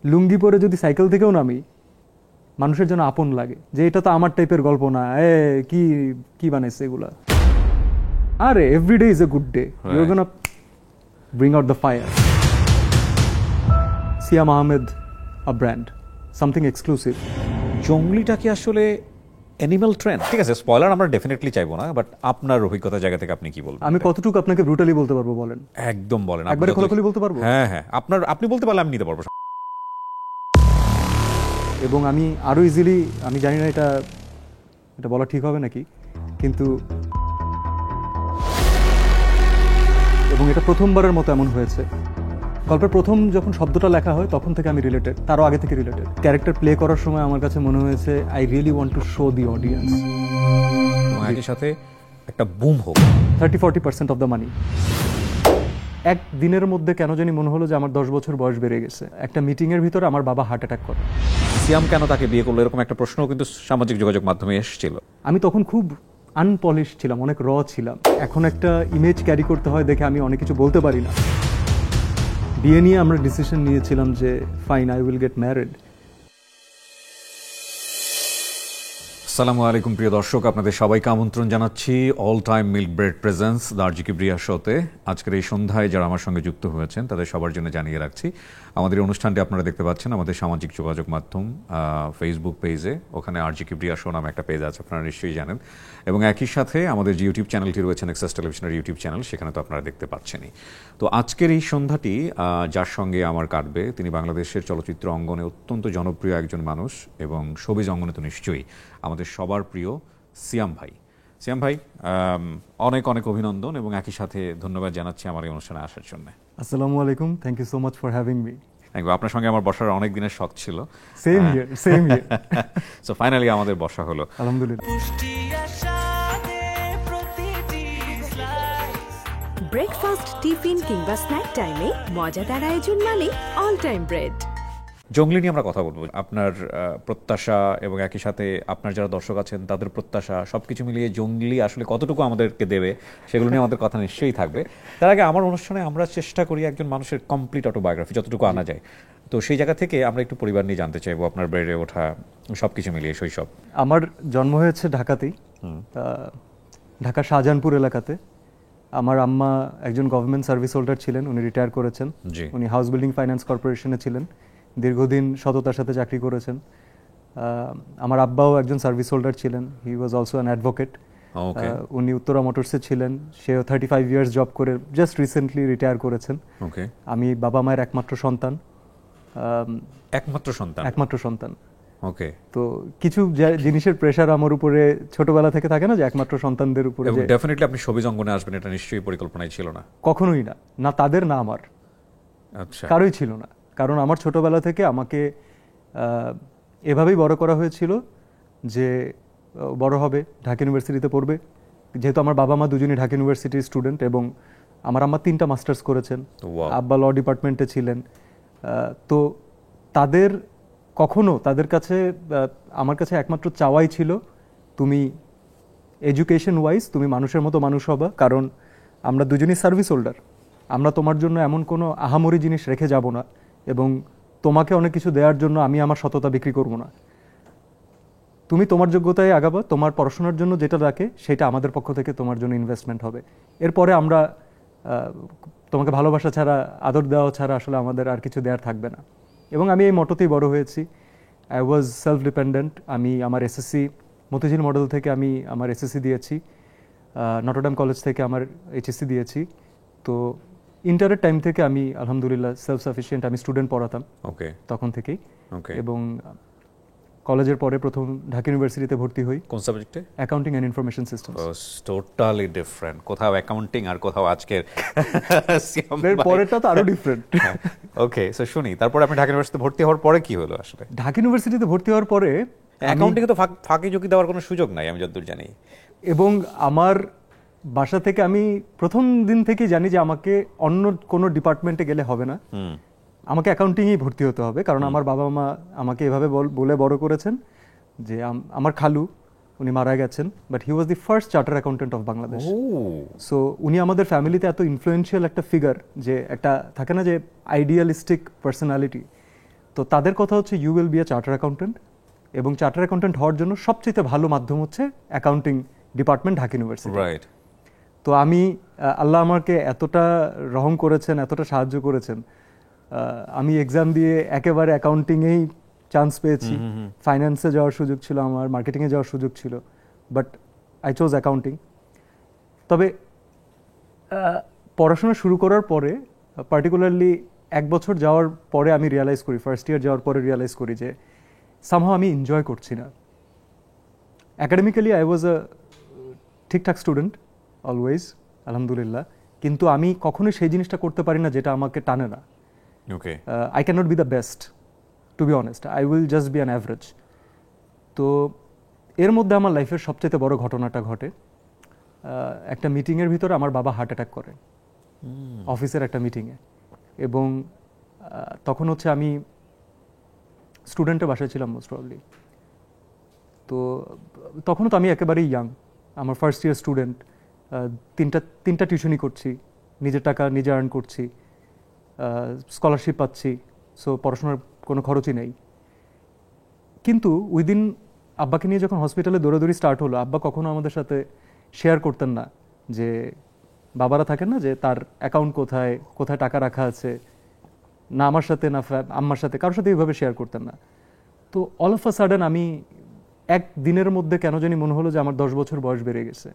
লুঙ্গি পরে যদি সাইকেল থেকেও নামি, মানুষের জন্য আপন লাগে যে এটা তো আমার টাইপের গল্প না, কি কি বানাইছে এগুলা। আরে everyday is a good day, you are gonna bring out the fire. Siam Ahmed, a brand, something exclusive. জঙ্গলিটা কি আসলে অ্যানিমাল ট্রেন্ড? ঠিক আছে, স্পয়লার আমরা ডেফিনেটলি চাইবো না, বাট আপনার অভিজ্ঞতার জায়গা থেকে আপনি কি বলবেন? আমি কতটুকু আপনাকে ব্রুটালি বলতে পারবো বলেন? একদম বলেন, একবারে খোলাখুলি বলতে পারবো। হ্যাঁ হ্যাঁ, আপনি বলতে পারলে আমি নিতে পারবো। এবং আমি আরো ইজিলি, আমি জানি না এটা বলা ঠিক হবে নাকি, কিন্তু এবং এটা প্রথমবারের মতো এমন হয়েছে। গল্পের প্রথম যখন শব্দটা লেখা হয় তখন থেকে আমি রিলেটেড, তারও আগে থেকে রিলেটেড। ক্যারেক্টার প্লে করার সময় আমার কাছে মনে হয়েছে I really want to show the audience. একই সাথে একটা বুম হোক, 30-40% অফ দ্য মানি। এক দিনের মধ্যে কেন জানি মনে হলো যে আমার 10 বছর বয়স বেড়ে গেছে। একটা মিটিংয়ের ভিতরে আমার বাবা হার্ট অ্যাটাক করে। সিয়াম কেন তাকে বিয়ে করলো, এরকম একটা প্রশ্নও কিন্তু সামাজিক যোগাযোগ মাধ্যমে এসেছিল। আমি তখন খুব আনপলিশ ছিলাম, অনেক র ছিলাম। এখন একটা ইমেজ ক্যারি করতে হয় দেখে আমি অনেক কিছু বলতে পারি না। বিয়ে নিয়ে আমরা ডিসিশন নিয়েছিলাম যে fine, I will get married. আসসালামু আলাইকুম প্রিয় দর্শক, আপনাদের সবাইকে আমন্ত্রণ জানাচ্ছি all time milk bread presents the Kibria শোতে। আজকের এই সন্ধ্যায় যারা আমার সঙ্গে যুক্ত হয়েছেন তাদের সবার জন্য জানিয়ে রাখছি, আমাদের এই অনুষ্ঠানটি আপনারা দেখতে পাচ্ছেন আমাদের সামাজিক যোগাযোগ মাধ্যম ফেসবুক পেজে। ওখানে কিবরিয়া শো নামে একটা পেজ আছে, আপনারা নিশ্চয়ই জানেন। এবং একই সাথে আমাদের যে ইউটিউব চ্যানেলটি রয়েছে নেক্সাস টেলিভিশনের ইউটিউব চ্যানেল, সেখানে তো আপনারা দেখতে পাচ্ছেনই। তো আজকের এই সন্ধ্যাটি যার সঙ্গে আমার কাটবে, তিনি বাংলাদেশের চলচ্চিত্র অঙ্গনে অত্যন্ত জনপ্রিয় একজন মানুষ এবং শোবিজ অঙ্গনে তো নিশ্চয়ই আমাদের সবার প্রিয় সিয়াম ভাই। সিয়াম ভাই, অনেক অনেক অভিনন্দন এবং একই সাথে ধন্যবাদ জানাচ্ছি আমার এই অনুষ্ঠানে আসার জন্য। আসসালামু আলাইকুম, thank you so much for having me. Thank you, আপনার সঙ্গে আমার বসার অনেক দিনের শখ ছিল। Same here, same here. So finally আমাদের বসা হলো, আলহামদুলিল্লাহ। ব্রেকফাস্ট, টিফিন কিংবা স্ন্যাক টাইমে মজাদার আয়োজন মানে অল টাইম ব্রেড। জঙ্গলি নিয়ে আমরা কথা বলবো। আপনার প্রত্যাশা এবং একই সাথে আপনার যারা দর্শক আছেন তাদের প্রত্যাশা, সবকিছু মিলিয়ে জঙ্গলি আসলে কতটুকু আমাদেরকে দেবে সেগুলো নিয়ে আমাদের কথা নিশ্চয়ই থাকবে। তার আগে আমার অনুষ্ঠানে আমরা চেষ্টা করি একজন মানুষের কমপ্লিট অটোবায়োগ্রাফি যতটুকু আনা যায়। তো সেই জায়গা থেকে আমরা একটু পরিবার নিয়ে জানতে চাইবো, আপনার বেড়ে ওঠা সবকিছু মিলিয়ে শৈশব। আমার জন্ম হয়েছে ঢাকাতেই, ঢাকা শাহজাহানপুর এলাকাতে। আমার আম্মা একজন গভর্নমেন্ট সার্ভিস হোল্ডার ছিলেন, উনি রিটায়ার করেছেন। উনি হাউস বিল্ডিং ফাইন্যান্স কর্পোরেশনে ছিলেন, দীর্ঘদিন সততার সাথে চাকরি করেছেন। আমার আব্বাও একজন সার্ভিস হোল্ডার ছিলেন, হি ওয়াজ অলসো অ্যান অ্যাডভোকেট। উনি উত্তরা মোটরসে ছিলেন, সেও 35 ইয়ার্স জব করে জাস্ট রিসেন্টলি রিটায়ার করেছেন। আমি বাবা মায়ের একমাত্র সন্তান। একমাত্র সন্তান। ওকে। তো কিছু জিনিসের প্রেশার আমার উপরে ছোটবেলা থেকে থাকে না, যে একমাত্র সন্তানদের উপরে। ডেফিনেটলি আপনি শোবিজ অঙ্গনে আসবেন এটা নিশ্চয়ই পরিকল্পনাই ছিল না? কখনোই না, না তাদের না আমার, আচ্ছা, কারোই ছিল না। কারণ আমার ছোটবেলা থেকে আমাকে এভাবেই বড় করা হয়েছিল যে বড় হবে, ঢাকা ইউনিভার্সিটিতে পড়বে। যেহেতু আমার বাবা মা দুজনই ঢাকা ইউনিভার্সিটির স্টুডেন্ট এবং আমার আম্মা 3টা মাস্টার্স করেছেন, আব্বা ল ডিপার্টমেন্টে ছিলেন। তো তাদের কাছে আমার কাছে একমাত্র চাওয়াই ছিল, তুমি এডুকেশন ওয়াইজ তুমি মানুষের মতো মানুষ হবা। কারণ আমরা দুজনই সার্ভিস হোল্ডার, আমরা তোমার জন্য এমন কোনো আহামরি জিনিস রেখে যাব না এবং তোমাকে অনেক কিছু দেওয়ার জন্য আমি আমার সততা বিক্রি করব না। তুমি তোমার যোগ্যতায় আগাবা, তোমার পড়াশোনার জন্য যেটা রাখে সেটা আমাদের পক্ষ থেকে তোমার জন্য ইনভেস্টমেন্ট হবে। এরপরে আমরা তোমাকে ভালোবাসা ছাড়া, আদর দেওয়া ছাড়া আসলে আমাদের আর কিছু দেওয়ার থাকবে না। এবং আমি এই মটোতেই বড় হয়েছি। I was self dependent. আমি আমার এসএসসি মতিঝিল মডেল থেকে আমি আমার এসএসসি দিয়েছি, নটরডেম কলেজ থেকে আমার এইচএসসি দিয়েছি। তো ইন্টারের টাইম থেকে আমি আলহামদুলিল্লাহ সেলফ সাফিসিয়েন্ট। আমি স্টুডেন্ট পড়াতাম তখন থেকেই। এবং কলেজের পরে প্রথম ঢাকা ইউনিভার্সিটিতে ভর্তি হই। কোন সাবজেক্টে? Accounting and information systems. Totally different, কোথাও অ্যাকাউন্টিং আর কোথাও আজকের পরেরটা তো আরো ডিফারেন্ট। ওকে, সো শুনি, তারপরে আপনি ঢাকা ইউনিভার্সিটিতে ভর্তি হওয়ার পরে কি হলো আসলে? ঢাকা ইউনিভার্সিটিতে ভর্তি হওয়ার পরে অ্যাকাউন্টিং এ তো ফাঁকি ঝুঁকি দেওয়ার কোনো সুযোগ নাই আমি যতদূর জানি। এবং আমার বাসা থেকে আমি প্রথম দিন থেকেই জানি যে আমাকে অন্য কোনো ডিপার্টমেন্টে গেলে হবে না, আমাকে অ্যাকাউন্টিংয়েই ভর্তি হতে হবে। কারণ আমার বাবা মা আমাকে এভাবে বলে বড় করেছেন যে আমার খালু, উনি মারা গেছেন, but he was the first charter accountant of Bangladesh. So উনি আমাদের ফ্যামিলিতে এত ইনফ্লুয়েন্সিয়াল একটা ফিগার, যে একটা থাকে না যে আইডিয়ালিস্টিক পার্সোনালিটি। তো তো তাদের কথা হচ্ছে you will be a charter accountant, এবং চার্টার অ্যাকাউন্টেন্ট হওয়ার জন্য সবচেয়ে ভালো মাধ্যম হচ্ছে accounting department Dhaka university. Right. তো আমি আল্লাহ আমাকে এতটা রহম করেছেন, এতটা সাহায্য করেছেন, আমি এক্সাম দিয়ে একেবারে অ্যাকাউন্টিংয়েই চান্স পেয়েছি। ফাইন্যান্সে যাওয়ার সুযোগ ছিল আমার, মার্কেটিংয়ে যাওয়ার সুযোগ ছিল, বাট আই চোজ অ্যাকাউন্টিং। তবে পড়াশোনা শুরু করার পরে, পার্টিকুলারলি 1 বছর যাওয়ার পরে আমি রিয়ালাইজ করি, ফার্স্ট ইয়ার যাওয়ার পরে রিয়ালাইজ করি যে সামহাও আমি এনজয় করছি না। অ্যাকাডেমিক্যালি আই ওয়াজ আ ঠিকঠাক স্টুডেন্ট অলওয়েজ, আলহামদুলিল্লাহ, কিন্তু আমি কখনোই সেই জিনিসটা করতে পারি না যেটা আমাকে টানে না। Okay. I can not be the best, to be honest, I will just be an average. তো এর মধ্যে আমার লাইফের সবচেয়ে বড় ঘটনাটা ঘটে। একটা মিটিংয়ের ভিতরে আমার বাবা হার্ট অ্যাটাক করে, অফিসের একটা মিটিংয়ে, এবং তখন হচ্ছে আমি স্টুডেন্টের বাসায় ছিলাম মোস্ট প্রবলি। তো তখনও তো আমি একেবারেই ইয়াং, আমার ফার্স্ট ইয়ার স্টুডেন্ট, তিনটা টিউশনই করছি, নিজের টাকা নিজে আর্ন করছি, স্কলারশিপ পাচ্ছি, সো পড়াশোনার কোনো খরচই নেই। কিন্তু উইদিন আব্বাকে নিয়ে যখন হসপিটালে দৌড়াদৌড়ি স্টার্ট হলো, আব্বা কখনো আমাদের সাথে শেয়ার করতেন না যে, বাবারা থাকেন না যে তার অ্যাকাউন্ট কোথায় কোথায় টাকা রাখা আছে, না আমার সাথে না আম্মার সাথে, কারোর সাথে এইভাবে শেয়ার করতেন না। তো অল অফ আ সাডেন আমি এক দিনের মধ্যে কেন জানি মনে হলো যে আমার 10 বছর বয়স বেড়ে গেছে,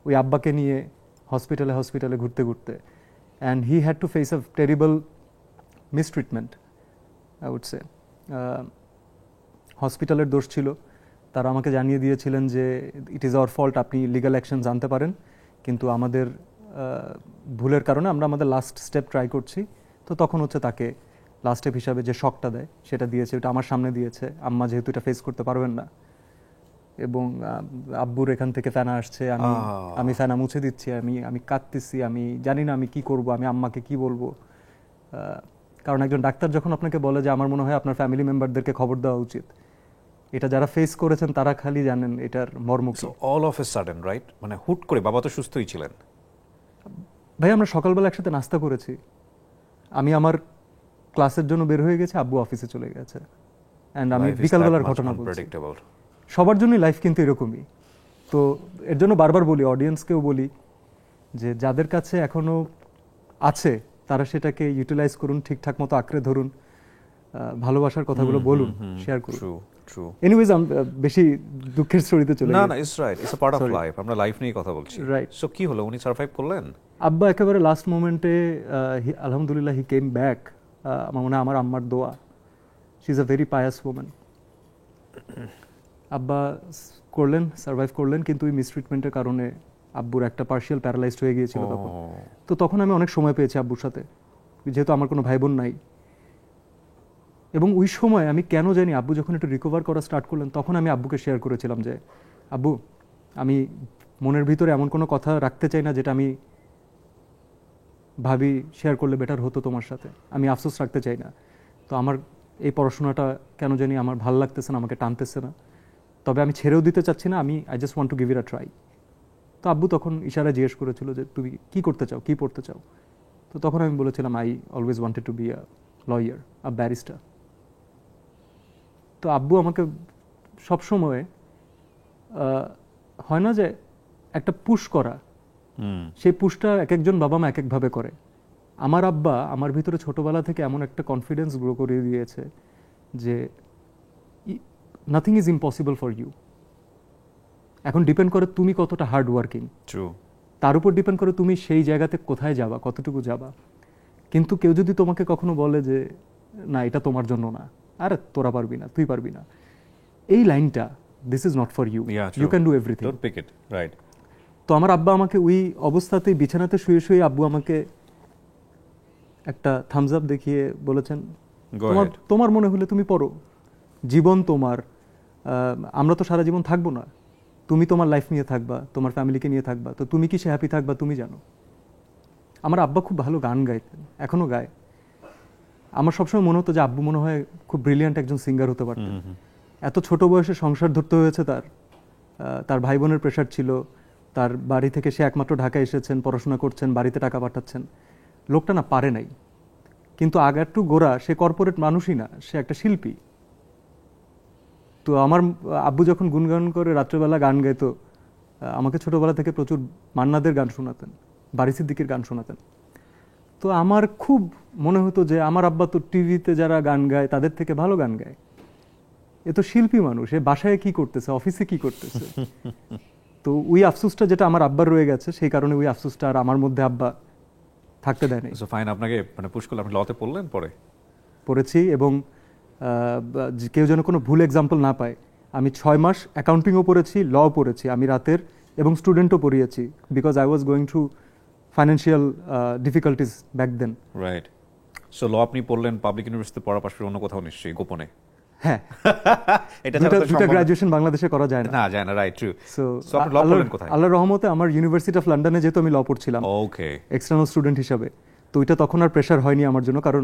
ওই আব্বাকে নিয়ে হসপিটালে ঘুরতে ঘুরতে। And he had to face a terrible mistreatment, I would say. হসপিটালের দোষ ছিল, তারা আমাকে জানিয়ে দিয়েছিলেন যে ইট ইজ আওয়ার ফল্ট, আপনি লিগ্যাল অ্যাকশন জানতে পারেন, কিন্তু আমাদের ভুলের কারণে আমরা আমাদের লাস্ট স্টেপ ট্রাই করছি। তো তখন হচ্ছে তাকে লাস্ট স্টেপ হিসাবে যে শকটা দেয় সেটা দিয়েছে, ওটা আমার সামনে দিয়েছে। আম্মা যেহেতু এটা ফেস করতে পারবেন না, এবং আব্বুর এখান থেকে ফেনা আসছে, আমি ফেনা মুছে দিচ্ছি, আমি কাঁদতেছি, আমি জানি না আমি কি করব, আমি আম্মাকে কি বলবো। কারণ একজন ডাক্তার যখন আপনাকে বলে যে আমার মনে হয় আপনার ফ্যামিলি মেম্বারদেরকে খবর দেওয়া উচিত, এটা যারা ফেস করেছেন তারা খালি জানেন এটার মর্ম কি। All of a sudden, right, মানে হুট করে, বাবা তো সুস্থই ছিলেন। ভাই আমরা সকালবেলা একসাথে নাস্তা করেছি, আমি আমার ক্লাসের জন্য বের হয়ে গেছি, আব্বু অফিসে চলে গেছে, অ্যান্ড আমি বিকালবেলার ঘটনা বলছি। সবার জন্যই লাইফ কিন্তু এরকমই। তো এর জন্য বারবার বলি, অডিয়েন্সকেও বলি, যে যাদের কাছে এখনো আছে তারা সেটাকে ইউটিলাইজ করুন, ঠিকঠাক মতো আঁকড়ে ধরুন, ভালোবাসার কথাগুলো বলুন, শেয়ার করুন। এনিওয়েজ বেশি দুঃখের স্টোরিতে চলে না না, it's right, it's a part of life, আমরা লাইফ নিয়ে কথা বলছি। রাইট। সো কি হলো, উনি সার্ভাইভ করলেন? আব্বা একেবারে লাস্ট মোমেন্টে আলহামদুলিল্লাহ হি কেম ব্যাক। আমার মনে হয় আমার আম্মার দোয়া, she is a very pious woman. আব্বা করলেন, সার্ভাইভ করলেন, কিন্তু ওই মিসট্রিটমেন্টের কারণে আব্বুর একটা পার্শিয়াল প্যারালাইজড হয়ে গিয়েছিল তখন। তো তখন আমি অনেক সময় পেয়েছি আব্বুর সাথে, যেহেতু আমার কোনো ভাই বোন নাই। এবং ওই সময় আমি কেন জানি আব্বু যখন একটু রিকভার করা স্টার্ট করলেন, তখন আমি আব্বুকে শেয়ার করেছিলাম যে, আব্বু আমি মনের ভিতরে এমন কোনো কথা রাখতে চাই না যেটা আমি ভাবি শেয়ার করলে বেটার হতো তোমার সাথে, আমি আফসোস রাখতে চাই না। তো আমার এই পড়াশোনাটা কেন জানি আমার ভালো লাগতেছে না, আমাকে টানতেছে না, তবে আমি ছেড়েও দিতে চাচ্ছি না, আমি I just want to give it a try. তো আব্বু তখন ইশারায় জিজ্ঞেস করেছিল যে তুমি কি করতে চাও, কি পড়তে চাও? তো তখন আমি বলেছিলাম I always wanted to be a lawyer, a barrister. তো আব্বু আমাকে সবসময় হয় না যে একটা পুশ করা, সেই পুশটা এক একজন বাবা মা এক একভাবে করে। আমার আব্বা আমার ভিতরে ছোটবেলা থেকে এমন একটা কনফিডেন্স গ্রো করে দিয়েছে যে nothing is impossible for you. এখন ডিপেন্ড করে তুমি কতটা হার্ড ওয়ার্কিং, তার উপর ডিপেন্ড করে তুমি সেই জায়গাতে কোথায় যাবা, কতটুকু যাবা। কিন্তু কেউ যদি তোমাকে কখনো বলে যে না এটা তোমার জন্য না, আরে তোরা পারবি না, তুই পারবি না, এই লাইনটা, this is not for you, you can do everything. Right. তো আমার আব্বা আমাকে ওই অবস্থাতেই বিছানাতে শুয়ে শুয়ে আব্বু আমাকে একটা থামস আপ দেখিয়ে বলেছেন, তোমার মনে হলে তুমি পড়ো, জীবন তোমার, আমরা তো সারা জীবন থাকবো না, তুমি তোমার লাইফ নিয়ে থাকবা, তোমার ফ্যামিলিকে নিয়ে থাকবা, তো তুমি কি সে হ্যাপি থাকবা তুমি জানো। আমার আব্বা খুব ভালো গান গাইতেন, এখনো গায়। আমার সবসময় মনে হতো যে আব্বু মনে হয় খুব ব্রিলিয়ান্ট একজন সিঙ্গার হতে পারতেন। এত ছোট বয়সে সংসার ধরতে হয়েছে তার ভাই বোনের প্রেশার ছিল, তার বাড়ি থেকে সে একমাত্র ঢাকায় এসেছেন, পড়াশোনা করছেন, বাড়িতে টাকা পাঠাচ্ছেন, লোকটা না পারে নাই। কিন্তু আগারটু গোরা সে কর্পোরেট মানুষই না, সে একটা শিল্পী। তো আমার আব্বু যখন গুনগান করে রাত্রেবেলা গান গাইতো, আমাকে ছোটবেলা থেকে প্রচুর মান্নাদের গান শোনাতেন, বারি সিদ্দিকীর গান শোনাতেন। তো আমার খুব মনে হতো যে আমার আব্বা তো টিভিতে যারা গান গায় তাদের থেকে ভালো গান গায়, এ তো শিল্পী মানুষ, এ বাসায় কি করতেছে, অফিসে কি করতেছে। তো ওই আফসোসটা যেটা আমার আব্বার রয়ে গেছে, সেই কারণে ওই আফসোসটা আর আমার মধ্যে আব্বা থাকতে দেয় নাই। সো ফাইন, আপনাকে মানে পুশ করলে আপনি লতে পড়লেন পরে? পড়েছি, এবং কেউ যেন কোনো ভুল এক্সাম্পল না পায়, আমি 6 মাস অ্যাকাউন্টিংও পড়েছি, ল পড়েছি, আমি রাতের, এবং স্টুডেন্টও পড়িয়েছি, because I was going through financial difficulties back then. Right. So law আপনি পড়লেন পাবলিক ইউনিভার্সিটিতে পড়ার পাশাপাশি অন্য কোথাও নিশ্চয়ই গোপনে? হ্যাঁ, এটা ছাড়া তো দুটা সম্ভব গ্রাজুয়েশন বাংলাদেশে করা যায় না। না, যায় না, রাইট, ট্রু। সো সো আপনি ল পড়লেন কোথায়? আল্লাহর রহমতে আমার ইউনিভার্সিটি অফ লন্ডনে যেহেতু আমি ল পড়ছিলাম ওকে, এক্সটার্নাল স্টুডেন্ট হিসাবে, তো ওইটা তখন আর প্রেশার হয়নি আমার জন্য, কারণ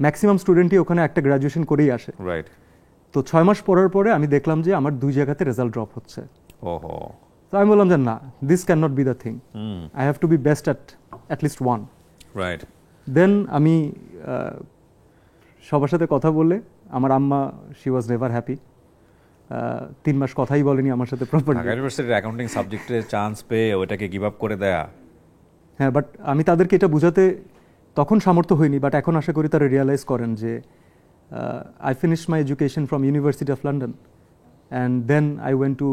ম্যাক্সিমাম স্টুডেন্টই ওখানে একটা গ্রাজুয়েশন করেই আসে। রাইট। তো 6 মাস পড়ার পরে আমি দেখলাম যে আমার 2 জায়গাতে রেজাল্ট ড্রপ হচ্ছে। ওহো। তো আমি বললাম যে না, this can not be the thing, I have to be best at least one. Right. Then আমি সবার সাথে কথা বলে, আমার আম্মা, শি ওয়াজ নেভার হ্যাপি, 3 মাস কথাই বলেনি আমার সাথে প্রপারলি। ঢাকা ইউনিভার্সিটির অ্যাকাউন্টিং সাবজেক্টে চান্স পেয়ে ওইটাকে গিভ আপ করে দেয়া। হ্যাঁ, বাট আমি তাদেরকে এটা বোঝাতে তখন সামর্থ্য হয়নি, বাট এখন আশা করি তারা রিয়েলাইজ করেন যে I finish my education from university of London, and then I went to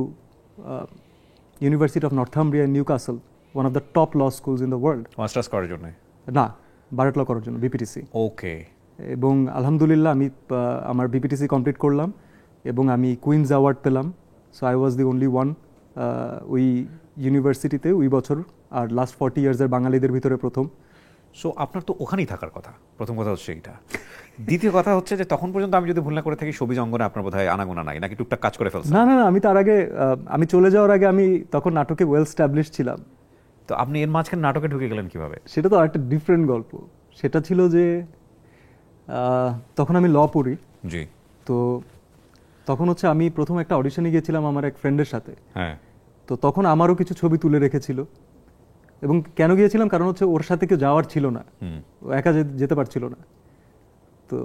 university of Northumbria in Newcastle, one of the top law schools in the world. Masters করার জন্য? না, বারেট ল করার জন্য, বিপিটিসি। ওকে। এবং আলহামদুলিল্লাহ আমি আমার বিপিটিসি কমপ্লিট করলাম, এবং আমি কুইন্স অ্যাওয়ার্ড পেলাম। So I was the only one ওই ইউনিভার্সিটিতে ওই বছর, আর লাস্ট 40 ইয়ার্সের বাঙালিদের ভিতরে প্রথম। সো আপনার তো ওখানেই থাকার কথা, প্রথম কথা হচ্ছে এইটা। দ্বিতীয় কথা হচ্ছে যে তখন পর্যন্ত আমি যদি ভুল না করে থাকি, সবিজ অঙ্গনে আপনার বোধহয় আনাগোনা নাই, নাকি টুকটাক কাজ করে ফেলছেন? না না না, আমি তার আগে, আমি চলে যাওয়ার আগে আমি তখন নাটকে ওয়েল স্ট্যাবলিশ ছিলাম। তো আপনি এর মাঝখানে নাটকে ঢুকে গেলেন কিভাবে? সেটা তো আরেকটা ডিফারেন্ট গল্প। সেটা ছিল যে তখন আমি ল পড়ি। জি। তো তখন হচ্ছে আমি প্রথম একটা অডিশনে গিয়েছিলাম আমার এক ফ্রেন্ডের সাথে। হ্যাঁ। তো তখন আমারও কিছু ছবি তুলে রেখেছিল, এবং কেন গিয়েছিলাম, কারণ হচ্ছে ওর সাথে কেউ যাওয়ার ছিল না, ও একা যেতে পারছিল না। তো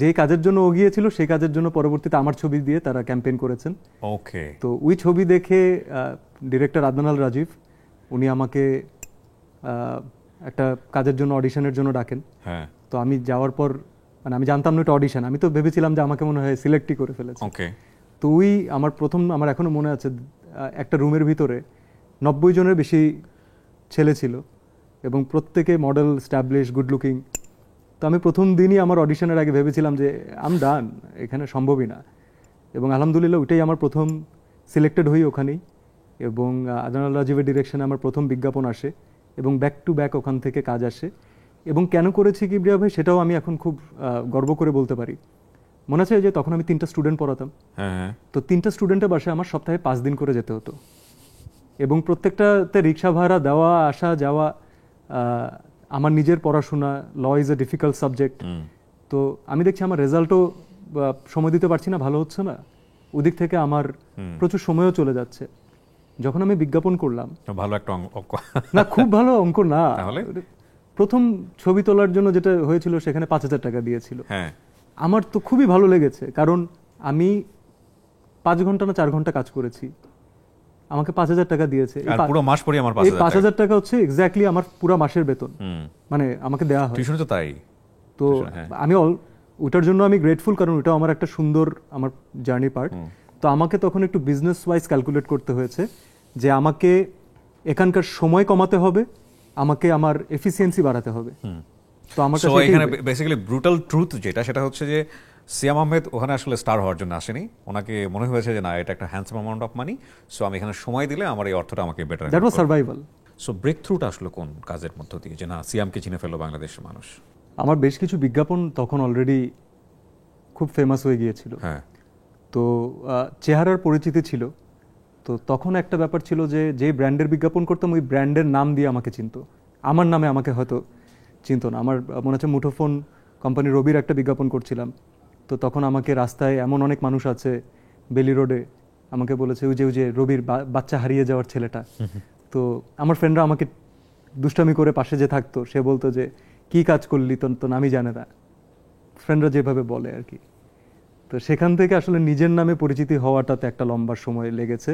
যে কাজের জন্য ও গিয়েছিল, সেই কাজের জন্য পরবর্তীতে আমার ছবি দিয়ে তারা ক্যাম্পেইন করেছেন। ওকে। তো ওই ছবি দেখে ডিরেক্টর আদনান আল রাজীব, উনি আমাকে একটা কাজের জন্য অডিশনের জন্য ডাকেন। হ্যাঁ। তো আমি যাওয়ার পর, মানে আমি জানতাম না এটা অডিশন, আমি তো ভেবেছিলাম যে আমাকে মনে হয় সিলেক্টই করে ফেলেছে। ওকে। তো ওই আমার প্রথম, আমার এখনো মনে আছে, একটা রুমের ভিতরে 90 জনের বেশি ছেলে ছিল, এবং প্রত্যেকে মডেল, স্ট্যাবলিশ, গুড লুকিং। তো আমি প্রথম দিনই আমার অডিশনের আগে ভেবেছিলাম যে আম ডান, এখানে সম্ভবই না। এবং আলহামদুলিল্লাহ ওইটাই আমার প্রথম সিলেক্টেড হই ওখানেই, এবং আদনান রাজীবের ডিরেকশনে আমার প্রথম বিজ্ঞাপন আসে, এবং ব্যাক টু ব্যাক ওখান থেকে কাজ আসে। এবং কেন করেছি কিবরিয়া ভাই, সেটাও আমি এখন খুব গর্ব করে বলতে পারি। মনে আছে যে তখন আমি 3টা স্টুডেন্ট পড়াতাম। হ্যাঁ। তো 3টা স্টুডেন্টের বাসায় আমার সপ্তাহে 5 দিন করে যেতে হতো, এবং প্রত্যেকটাতে রিক্সা ভাড়া দেওয়া, আসা যাওয়া, আমার নিজের পড়াশোনা, law is a difficult subject. তো আমি দেখছি আমার রেজাল্টও সময় দিতে পারছি না, ভালো হচ্ছে না, ওদিক থেকে আমার প্রচুর সময়ও চলে যাচ্ছে। যখন আমি বিজ্ঞাপন করলাম, ভালো একটা অঙ্ক না খুব ভালো অঙ্ক না, তাহলে প্রথম ছবি তোলার জন্য যেটা হয়েছিল সেখানে 5,000 টাকা দিয়েছিল। হ্যাঁ। আমার তো খুবই ভালো লেগেছে, কারণ আমি 5 ঘন্টা না 4 ঘন্টা কাজ করেছি, আমাকে 5,000 টাকা দিয়েছে। আর পুরো মাস পরে আমার 5,000 টাকা হচ্ছে এক্স্যাক্টলি আমার পুরো মাসের বেতন, মানে আমাকে দেওয়া হয়। টিউশন তো তাই। তো আমি ওটার জন্য আমি গ্রেটফুল, কারণ ওটা আমার একটা সুন্দর আমার জার্নি পার্ট। তো আমাকে তখন একটু বিজনেস ওয়াইজ ক্যালকুলেট করতে হয়েছে যে আমাকে এখানকার সময় কমাতে হবে, আমাকে আমার এফিসিয়েন্সি বাড়াতে হবে। তো আমার কাছে এখানে বেসিক্যালি ব্রুটাল ট্রুথ যেটা, সেটা হচ্ছে যে সিয়াম আহমেদ ওখানে আসলে স্টার হওয়ার জন্য আসেনি, ওনাকে মনে হয়েছে যে না, এটা একটা handsome amount of money, so আমি এখানে সময় দিলে আমার এই অর্থটা আমাকে better. That was survival. So ব্রেক থ্রুটা আসলে কোন কাজের মধ্য দিয়ে, যে না সিয়ামকে চিনে ফেললো বাংলাদেশের মানুষ? আমার বেশ কিছু বিজ্ঞাপন তখন অলরেডি খুব ফেমাস হয়ে গিয়েছিল। হ্যাঁ। তো চেহারার পরিচিতি ছিল। তো তখন একটা ব্যাপার ছিল যে যে ব্র্যান্ডের বিজ্ঞাপন করতাম, ওই ব্র্যান্ডের নাম দিয়ে আমাকে চিনতো, আমার নামে আমাকে হয়তো চিনতো না। আমার মনে হচ্ছে মুঠোফোন কোম্পানি রবির একটা বিজ্ঞাপন করছিলাম, তো তখন আমাকে রাস্তায় এমন অনেক মানুষ আছে বেলি রোডে আমাকে বলেছে ওই যে রবির বাচ্চা হারিয়ে যাওয়ার ছেলেটা। তো আমার ফ্রেন্ডরা আমাকে দুষ্টামি করে পাশে যে থাকতো, সে বলতো যে কি কাজ করলি তো নামই জানে না, ফ্রেন্ডরা যেভাবে বলে আর কি। তো সেখান থেকে আসলে নিজের নামে পরিচিতি হওয়াটাতে একটা লম্বা সময় লেগেছে।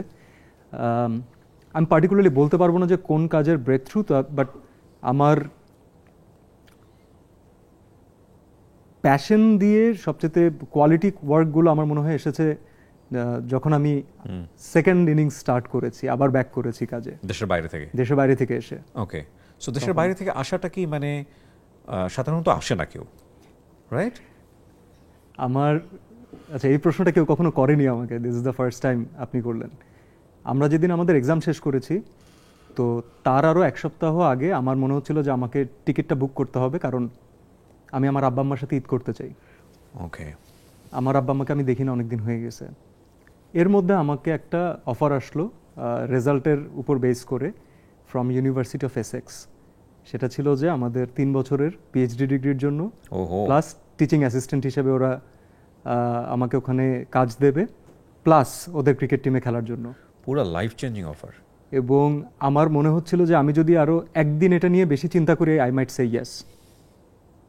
আমি পার্টিকুলারলি বলতে পারবো না যে কোন কাজের ব্রেক থ্রু, বাট আমার প্যাশন দিয়ে সবচেয়ে কোয়ালিটি ওয়ার্কগুলো আমার মনে হয় এসেছে যখন আমি সেকেন্ড ইনিংস স্টার্ট করেছি, আবার ব্যাক করেছি কাজে দেশের বাইরে থেকে। দেশের বাইরে থেকে এসে। ওকে, সো দেশের বাইরে থেকে আসাটা কি মানে সাধারণত আসে না কেউ, রাইট? আমার আচ্ছা, এই প্রশ্নটা কেউ কখনো করেনি আমাকে, this is the first time আপনি করলেন। আমরা যেদিন আমাদের এক্সাম শেষ করেছি, তো তার আরও এক সপ্তাহ আগে আমার মনে হচ্ছিল যে আমাকে টিকিটটা বুক করতে হবে, কারণ আমি আমার আব্বা আম্মার সাথে ঈদ করতে চাই। ওকে, আমার আব্বা আম্মাকে আমি দেখি না অনেকদিন হয়ে গেছে। এর মধ্যে আমাকে একটা অফার আসলো রেজাল্টের উপর বেস করে ফ্রম ইউনিভার্সিটি অফ এসেক্স। সেটা ছিল যে আমাদের 3 বছরের পিএইচডি ডিগ্রির জন্য, প্লাস টিচিং অ্যাসিস্ট্যান্ট হিসেবে ওরা আমাকে ওখানে কাজ দেবে, প্লাস ওদের ক্রিকেট টিমে খেলার জন্য। পুরো লাইফ চেঞ্জিং অফার। এবং আমার মনে হচ্ছিল যে আমি যদি আরও একদিন এটা নিয়ে বেশি চিন্তা করি, I might say yes.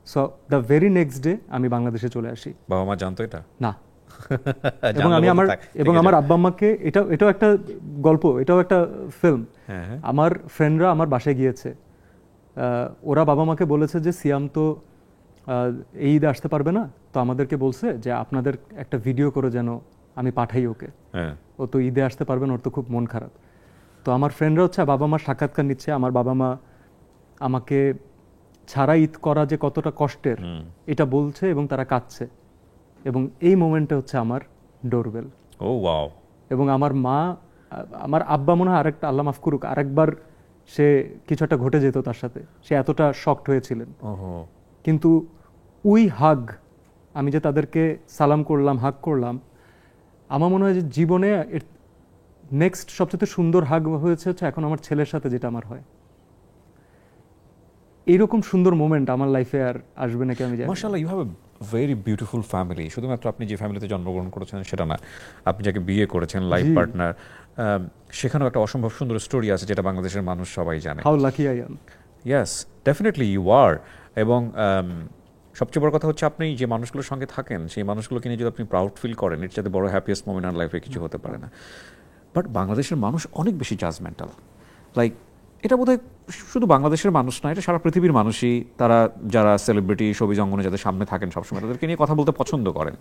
So the very next day আমি বাংলাদেশে চলে আসি। বাবা মা জানতো এটা? না। এবং আমার আব্বা আম্মাকে, এটাও একটা গল্প, এটাও একটা ফিল্ম। আমার ফ্রেন্ডরা আমার বাসায় গিয়েছে, ওরা বাবা মাকে বলেছে যে সিয়াম তো এই ঈদে আসতে পারবে না, তো আমাদেরকে বলছে যে আপনাদের একটা ভিডিও করে যেন আমি পাঠাই ওকে, ও তো ঈদে আসতে পারবে না, ওর তো খুব মন খারাপ। তো আমার ফ্রেন্ডরা হচ্ছে বাবা মার সাক্ষাৎকার নিচ্ছে। আমার বাবা মা আমাকে ছাড়া ঈদ করা যে কতটা কষ্টের এটা বলছে, এবং তারা কাঁদছে। এবং এই মোমেন্টে হচ্ছে আমার ডোরবেল। ও ওয়াও। এবং আমার মা, আমার আব্বা মনে হয় আরেকটা, আল্লাহ মাফ করুক, আরেকবার সে কিছু একটা ঘটে যেত তার সাথে, সে এতটা শকড হয়েছিলেন। কিন্তু উই হাগ, আমি যে তাদেরকে সালাম করলাম, হাগ করলাম, আমার মনে হয় যে জীবনে নেক্সট সবচেয়ে সুন্দর হাগ হয়েছে হচ্ছে এখন আমার ছেলের সাথে যেটা আমার হয়। এইরকম সুন্দর মোমেন্ট আমার লাইফে আর আসবে নাকি আমি জানি না। মাশাআল্লাহ, you have a very beautiful family. শুধুমাত্র আপনি যে ফ্যামিলিতে জন্মগ্রহণ করেছেন সেটা না, আপনি যাকে বিয়ে করেছেন, লাইফ পার্টনার, সেখানেও একটা অসম্ভব সুন্দর স্টোরি আছে যেটা বাংলাদেশের মানুষ সবাই জানে। How lucky I am. Yes, definitely you are. এবং সবচেয়ে বড় কথা হচ্ছে আপনি যে মানুষগুলোর সঙ্গে থাকেন, সেই মানুষগুলোকে নিয়ে যদি আপনি প্রাউড ফিল করেন, এর চাইতে বড় হ্যাপিয়েস্ট মোমেন্ট আর লাইফে কিছু হতে পারে না। বাট বাংলাদেশের মানুষ অনেক বেশি জাজমেন্টাল। লাইক এটা বোধহয় শুধু বাংলাদেশের মানুষ না, এটা সারা পৃথিবীর মানুষই, তারা যারা সেলিব্রিটি শোবিজ অঙ্গনে যাদের সামনে থাকেন সবসময়, তাদেরকে নিয়ে কথা বলতে পছন্দ করেন।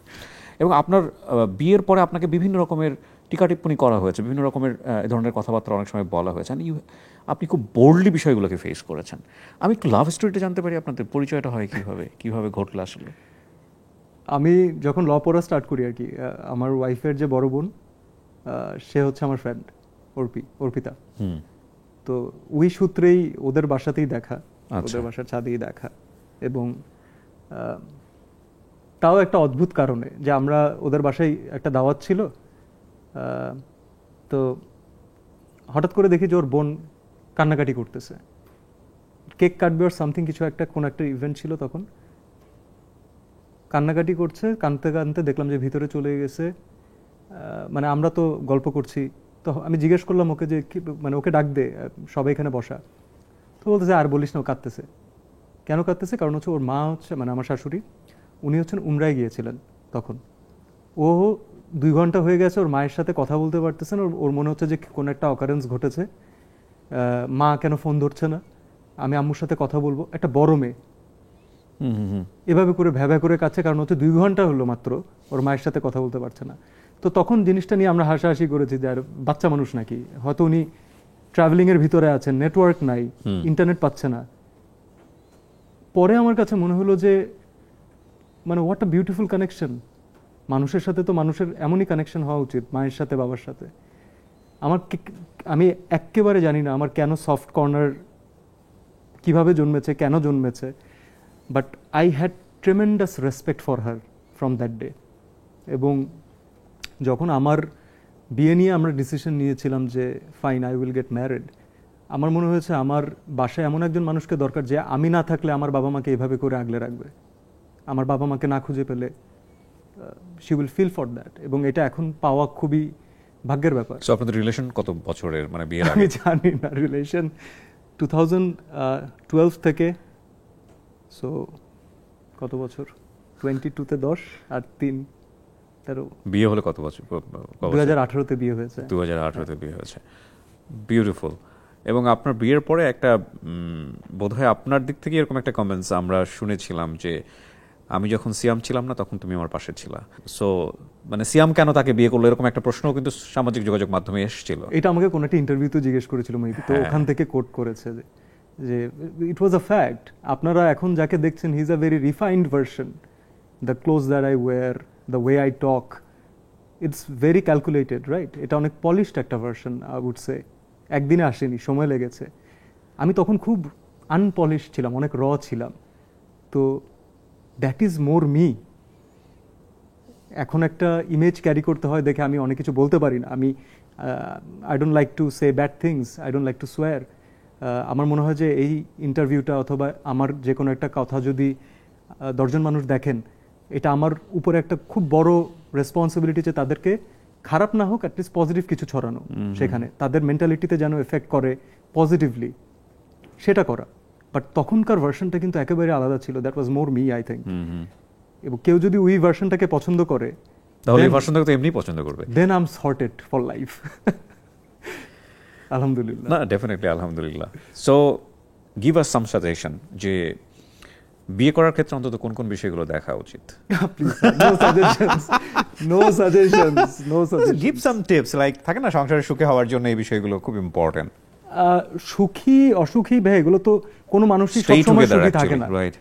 এবং আপনার বিয়ের পরে আপনাকে বিভিন্ন রকমের টিকা টিপ্পণী করা হয়েছে, বিভিন্ন রকমের এ ধরনের কথাবার্তা অনেক সময় বলা হয়েছে। আপনি খুব বোল্ডলি বিষয়গুলোকে ফেস করেছেন। আমি একটু লাভ স্টোরিটা জানতে পারি, আপনাদের পরিচয়টা হয় কীভাবে ঘটলো আসলে? আমি যখন ল পড়া স্টার্ট করি আর কি, আমার ওয়াইফের যে বড় বোন, সে হচ্ছে আমার ফ্রেন্ড অর্পিতা। তো ওই সূত্রেই ওদের বাসাতেই দেখা, ওদের বাসার ছাদেই দেখা। এবং তাও একটা অদ্ভুত কারণে, যে আমরা ওদের বাসায় একটা দাওয়াত ছিল, তো হঠাৎ করে দেখি যে ওর বোন কান্নাকাটি করতেছে, কেক কাটবে ওর সামথিং কিছু একটা, কোন একটা ইভেন্ট ছিল তখন, কান্নাকাটি করছে। কাঁদতে কাঁদতে দেখলাম যে ভিতরে চলে গেছে। মানে আমরা তো গল্প করছি, তো আমি জিজ্ঞেস করলাম ওকে যে মানে ওকে ডাক দে, সবাই এখানে বসা। তো বলতেছে আর বলিস না, ও কাঁদতেছে। কেন কাঁদতেছে? কারণ হচ্ছে ওর মা হচ্ছে, মানে আমার শাশুড়ি, উনি হচ্ছেন উমরায় গিয়েছিলেন তখন। ও 2 ঘন্টা হয়ে গেছে, ওর মায়ের সাথে কথা বলতে পারতেছেন। ওর মনে হচ্ছে যে কোনো একটা অকারেন্স ঘটেছে, মা কেন ফোন ধরছে না, আমি আম্মুর সাথে কথা বলবো। একটা বড় মেয়ে এভাবে করে ভ্যাভা করে কাছে, কারণ হচ্ছে 2 ঘন্টা হলো মাত্র, ওর মায়ের সাথে কথা বলতে পারছে না। তো তখন জিনিসটা নিয়ে আমরা হাসাহাসি করেছি যে আর বাচ্চা মানুষ নাকি, হয়তো উনি ট্রাভেলিংয়ের ভিতরে আছেন, নেটওয়ার্ক নাই, ইন্টারনেট পাচ্ছে না। পরে আমার কাছে মনে হলো যে মানে হোয়াট আ বিউটিফুল কানেকশন। মানুষের সাথে তো মানুষের এমনই কানেকশন হওয়া উচিত, মায়ের সাথে, বাবার সাথে। আমি একেবারে জানি না আমার কেন সফট কর্নার কিভাবে জন্মেছে, কেন জন্মেছে, but I had tremendous respect for her from that day. এবং যখন আমার বিয়ে নিয়ে আমরা ডিসিশন নিয়েছিলাম যে fine, I will get married, আমার মনে হয়েছে আমার বাসায় এমন একজন মানুষকে দরকার যে আমি না থাকলে আমার বাবা মাকে এভাবে করে আগলে রাখবে, আমার বাবা মাকে না খুঁজে পেলে she will feel for that. এবং এটা এখন পাওয়া খুবই ভাগ্যের ব্যাপার। সো আপনাদের রিলেশন কত বছরের, মানে বিয়ের আগে? আমি জানি না, রিলেশন 2012 থেকে, সো কত বছর, 22-তে 10 আর 3-13। বিয়ে হলে কত বছর? 2018-তে বিয়ে হয়েছে। 2018-তে বিয়ে হয়েছে। বিউটিফুল। এবং আপনার বিয়ের পরে একটা বোধহয় আপনার দিক থেকে এরকম একটা কমেন্টস আমরা শুনেছিলাম যে আমি যখন সিয়াম ছিলাম না তখন তুমি আমার পাশে ছিলা। সো মানে সিয়াম কেন তাকে বিয়ে করলো এরকম একটা প্রশ্নও কিন্তু সামাজিক যোগাযোগ মাধ্যমে এসেছিল। এটা আমাকে কোনো একটা ইন্টারভিউতে জিজ্ঞেস করেছিল মেবি, তো ওখান থেকে কোট করেছে যে ইট ওয়াজ আ ফ্যাক্ট। আপনারা এখন যাকে দেখছেন he is a very refined version. The clothes that I wear, the way I talk, it's very calculated, right? এটা অনেক পলিশড একটা ভার্সন আই উড সে। একদিনে আসেনি, সময় লেগেছে। আমি তখন খুব আনপলিশ ছিলাম, অনেক র ছিলাম। তো দ্যাট ইজ মোর মি। এখন একটা ইমেজ ক্যারি করতে হয় দেখে আমি অনেক কিছু বলতে পারি না। আমি I don't like to say bad things, I don't like to সোয়ার। আমার মনে হয় যে এই ইন্টারভিউটা অথবা আমার যে কোনো একটা কথা যদি 10 জন মানুষ দেখেন, এটা আমার উপরে একটা খুব বড় রেসপন্সিবিলিটি যে তাদেরকে খারাপ না হোক, অ্যাটলিস্ট পজিটিভ কিছু ছড়ানো, সেখানে তাদের মেন্টালিটিতে যেন এফেক্ট করে পজিটিভলি, সেটা করা। বাট তখনকার ভার্সনটা কিন্তু একেবারে আলাদা ছিল। That was more me, I think. এবং কেউ যদি ওই ভার্সনটাকে পছন্দ করে তাহলে এই ভার্সনটাকে তো এমনি পছন্দ করবে। Then I am sorted for life. আলহামদুলিল্লাহ। না, ডেফিনেটলি আলহামদুলিল্লাহ। So give us some suggestion যে বিয়ে করার ক্ষেত্রে অন্তত কোন কোন বিষয়গুলো দেখা উচিত? No suggestions, no suggestions, no suggestions. Give some tips, like থাকে না সংসারে সুখী হওয়ার জন্য এই বিষয়গুলো খুব ইম্পর্টেন্ট। সুখী অসুখী ভাই এগুলো তো কোনো মানুষই সবসময় সুখী থাকে না, রাইট?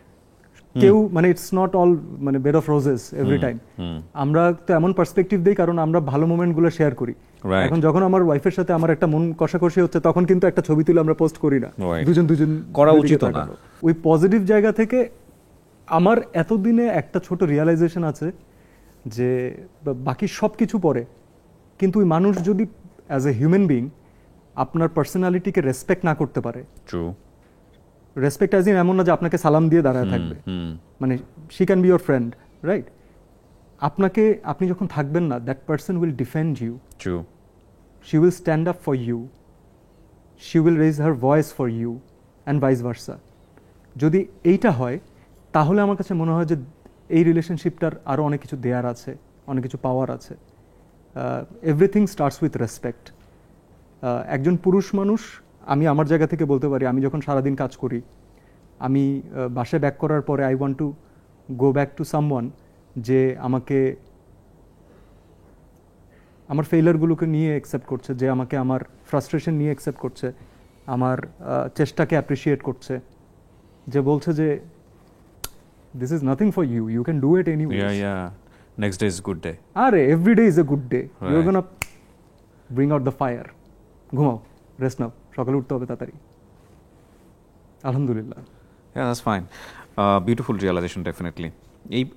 কেউ মানে ইটস নট অল মানে bed of roses every time. আমরা তো এমন পার্সপেক্টিভ দিই কারণ আমরা ভালো মোমেন্টগুলো শেয়ার করি। এখন যখন আমার ওয়াইফের সাথে আমার একটা মন কষাকষি হচ্ছে তখন কিন্তু একটা ছবি তুলে আমরা পোস্ট করি না, দুজন করা উচিত না। ওই পজিটিভ জায়গা থেকে আমার এতদিনে একটা ছোট রিয়ালাইজেশন আছে যে বাকি সব কিছু পরে, কিন্তু ওই মানুষ যদি অ্যাজ এ হিউম্যান বিং আপনার পার্সোনালিটিকে রেসপেক্ট না করতে পারে, ট্রু, রেসপেক্ট অ্যাজ ইন এমন না যে আপনাকে সালাম দিয়ে দাঁড়ায় থাকবে, মানে she can be your friend, right? আপনাকে, আপনি যখন থাকবেন না, that person will defend you, true, she will stand up for you, she will raise her voice for you and vice versa. যদি এইটা হয় তাহলে আমার কাছে মনে হয় যে এই রিলেশনশিপটার আরও অনেক কিছু দেয়ার আছে, অনেক কিছু পাওয়ার আছে। Everything starts with respect. একজন পুরুষ মানুষ, আমি আমার জায়গা থেকে বলতে পারি, আমি যখন সারাদিন কাজ করি, আমি বাসায় ব্যাক করার পরে I want to go back to someone যে আমাকে আমার ফেইলারগুলোকে নিয়ে অ্যাকসেপ্ট করছে, যে আমাকে আমার ফ্রাস্ট্রেশন নিয়ে অ্যাকসেপ্ট করছে, আমার চেষ্টাকে অ্যাপ্রিসিয়েট করছে, যে বলছে যে this is nothing for you, you can do it anyway. Next day is good day. আরে every day is a good day, you are gonna bring out the fire. ঘুমাও, rest নাও, সকালে উঠতে হবে তাড়াতাড়ি। আলহামদুলিল্লাহ। Yeah, that's fine. Beautiful realization, definitely.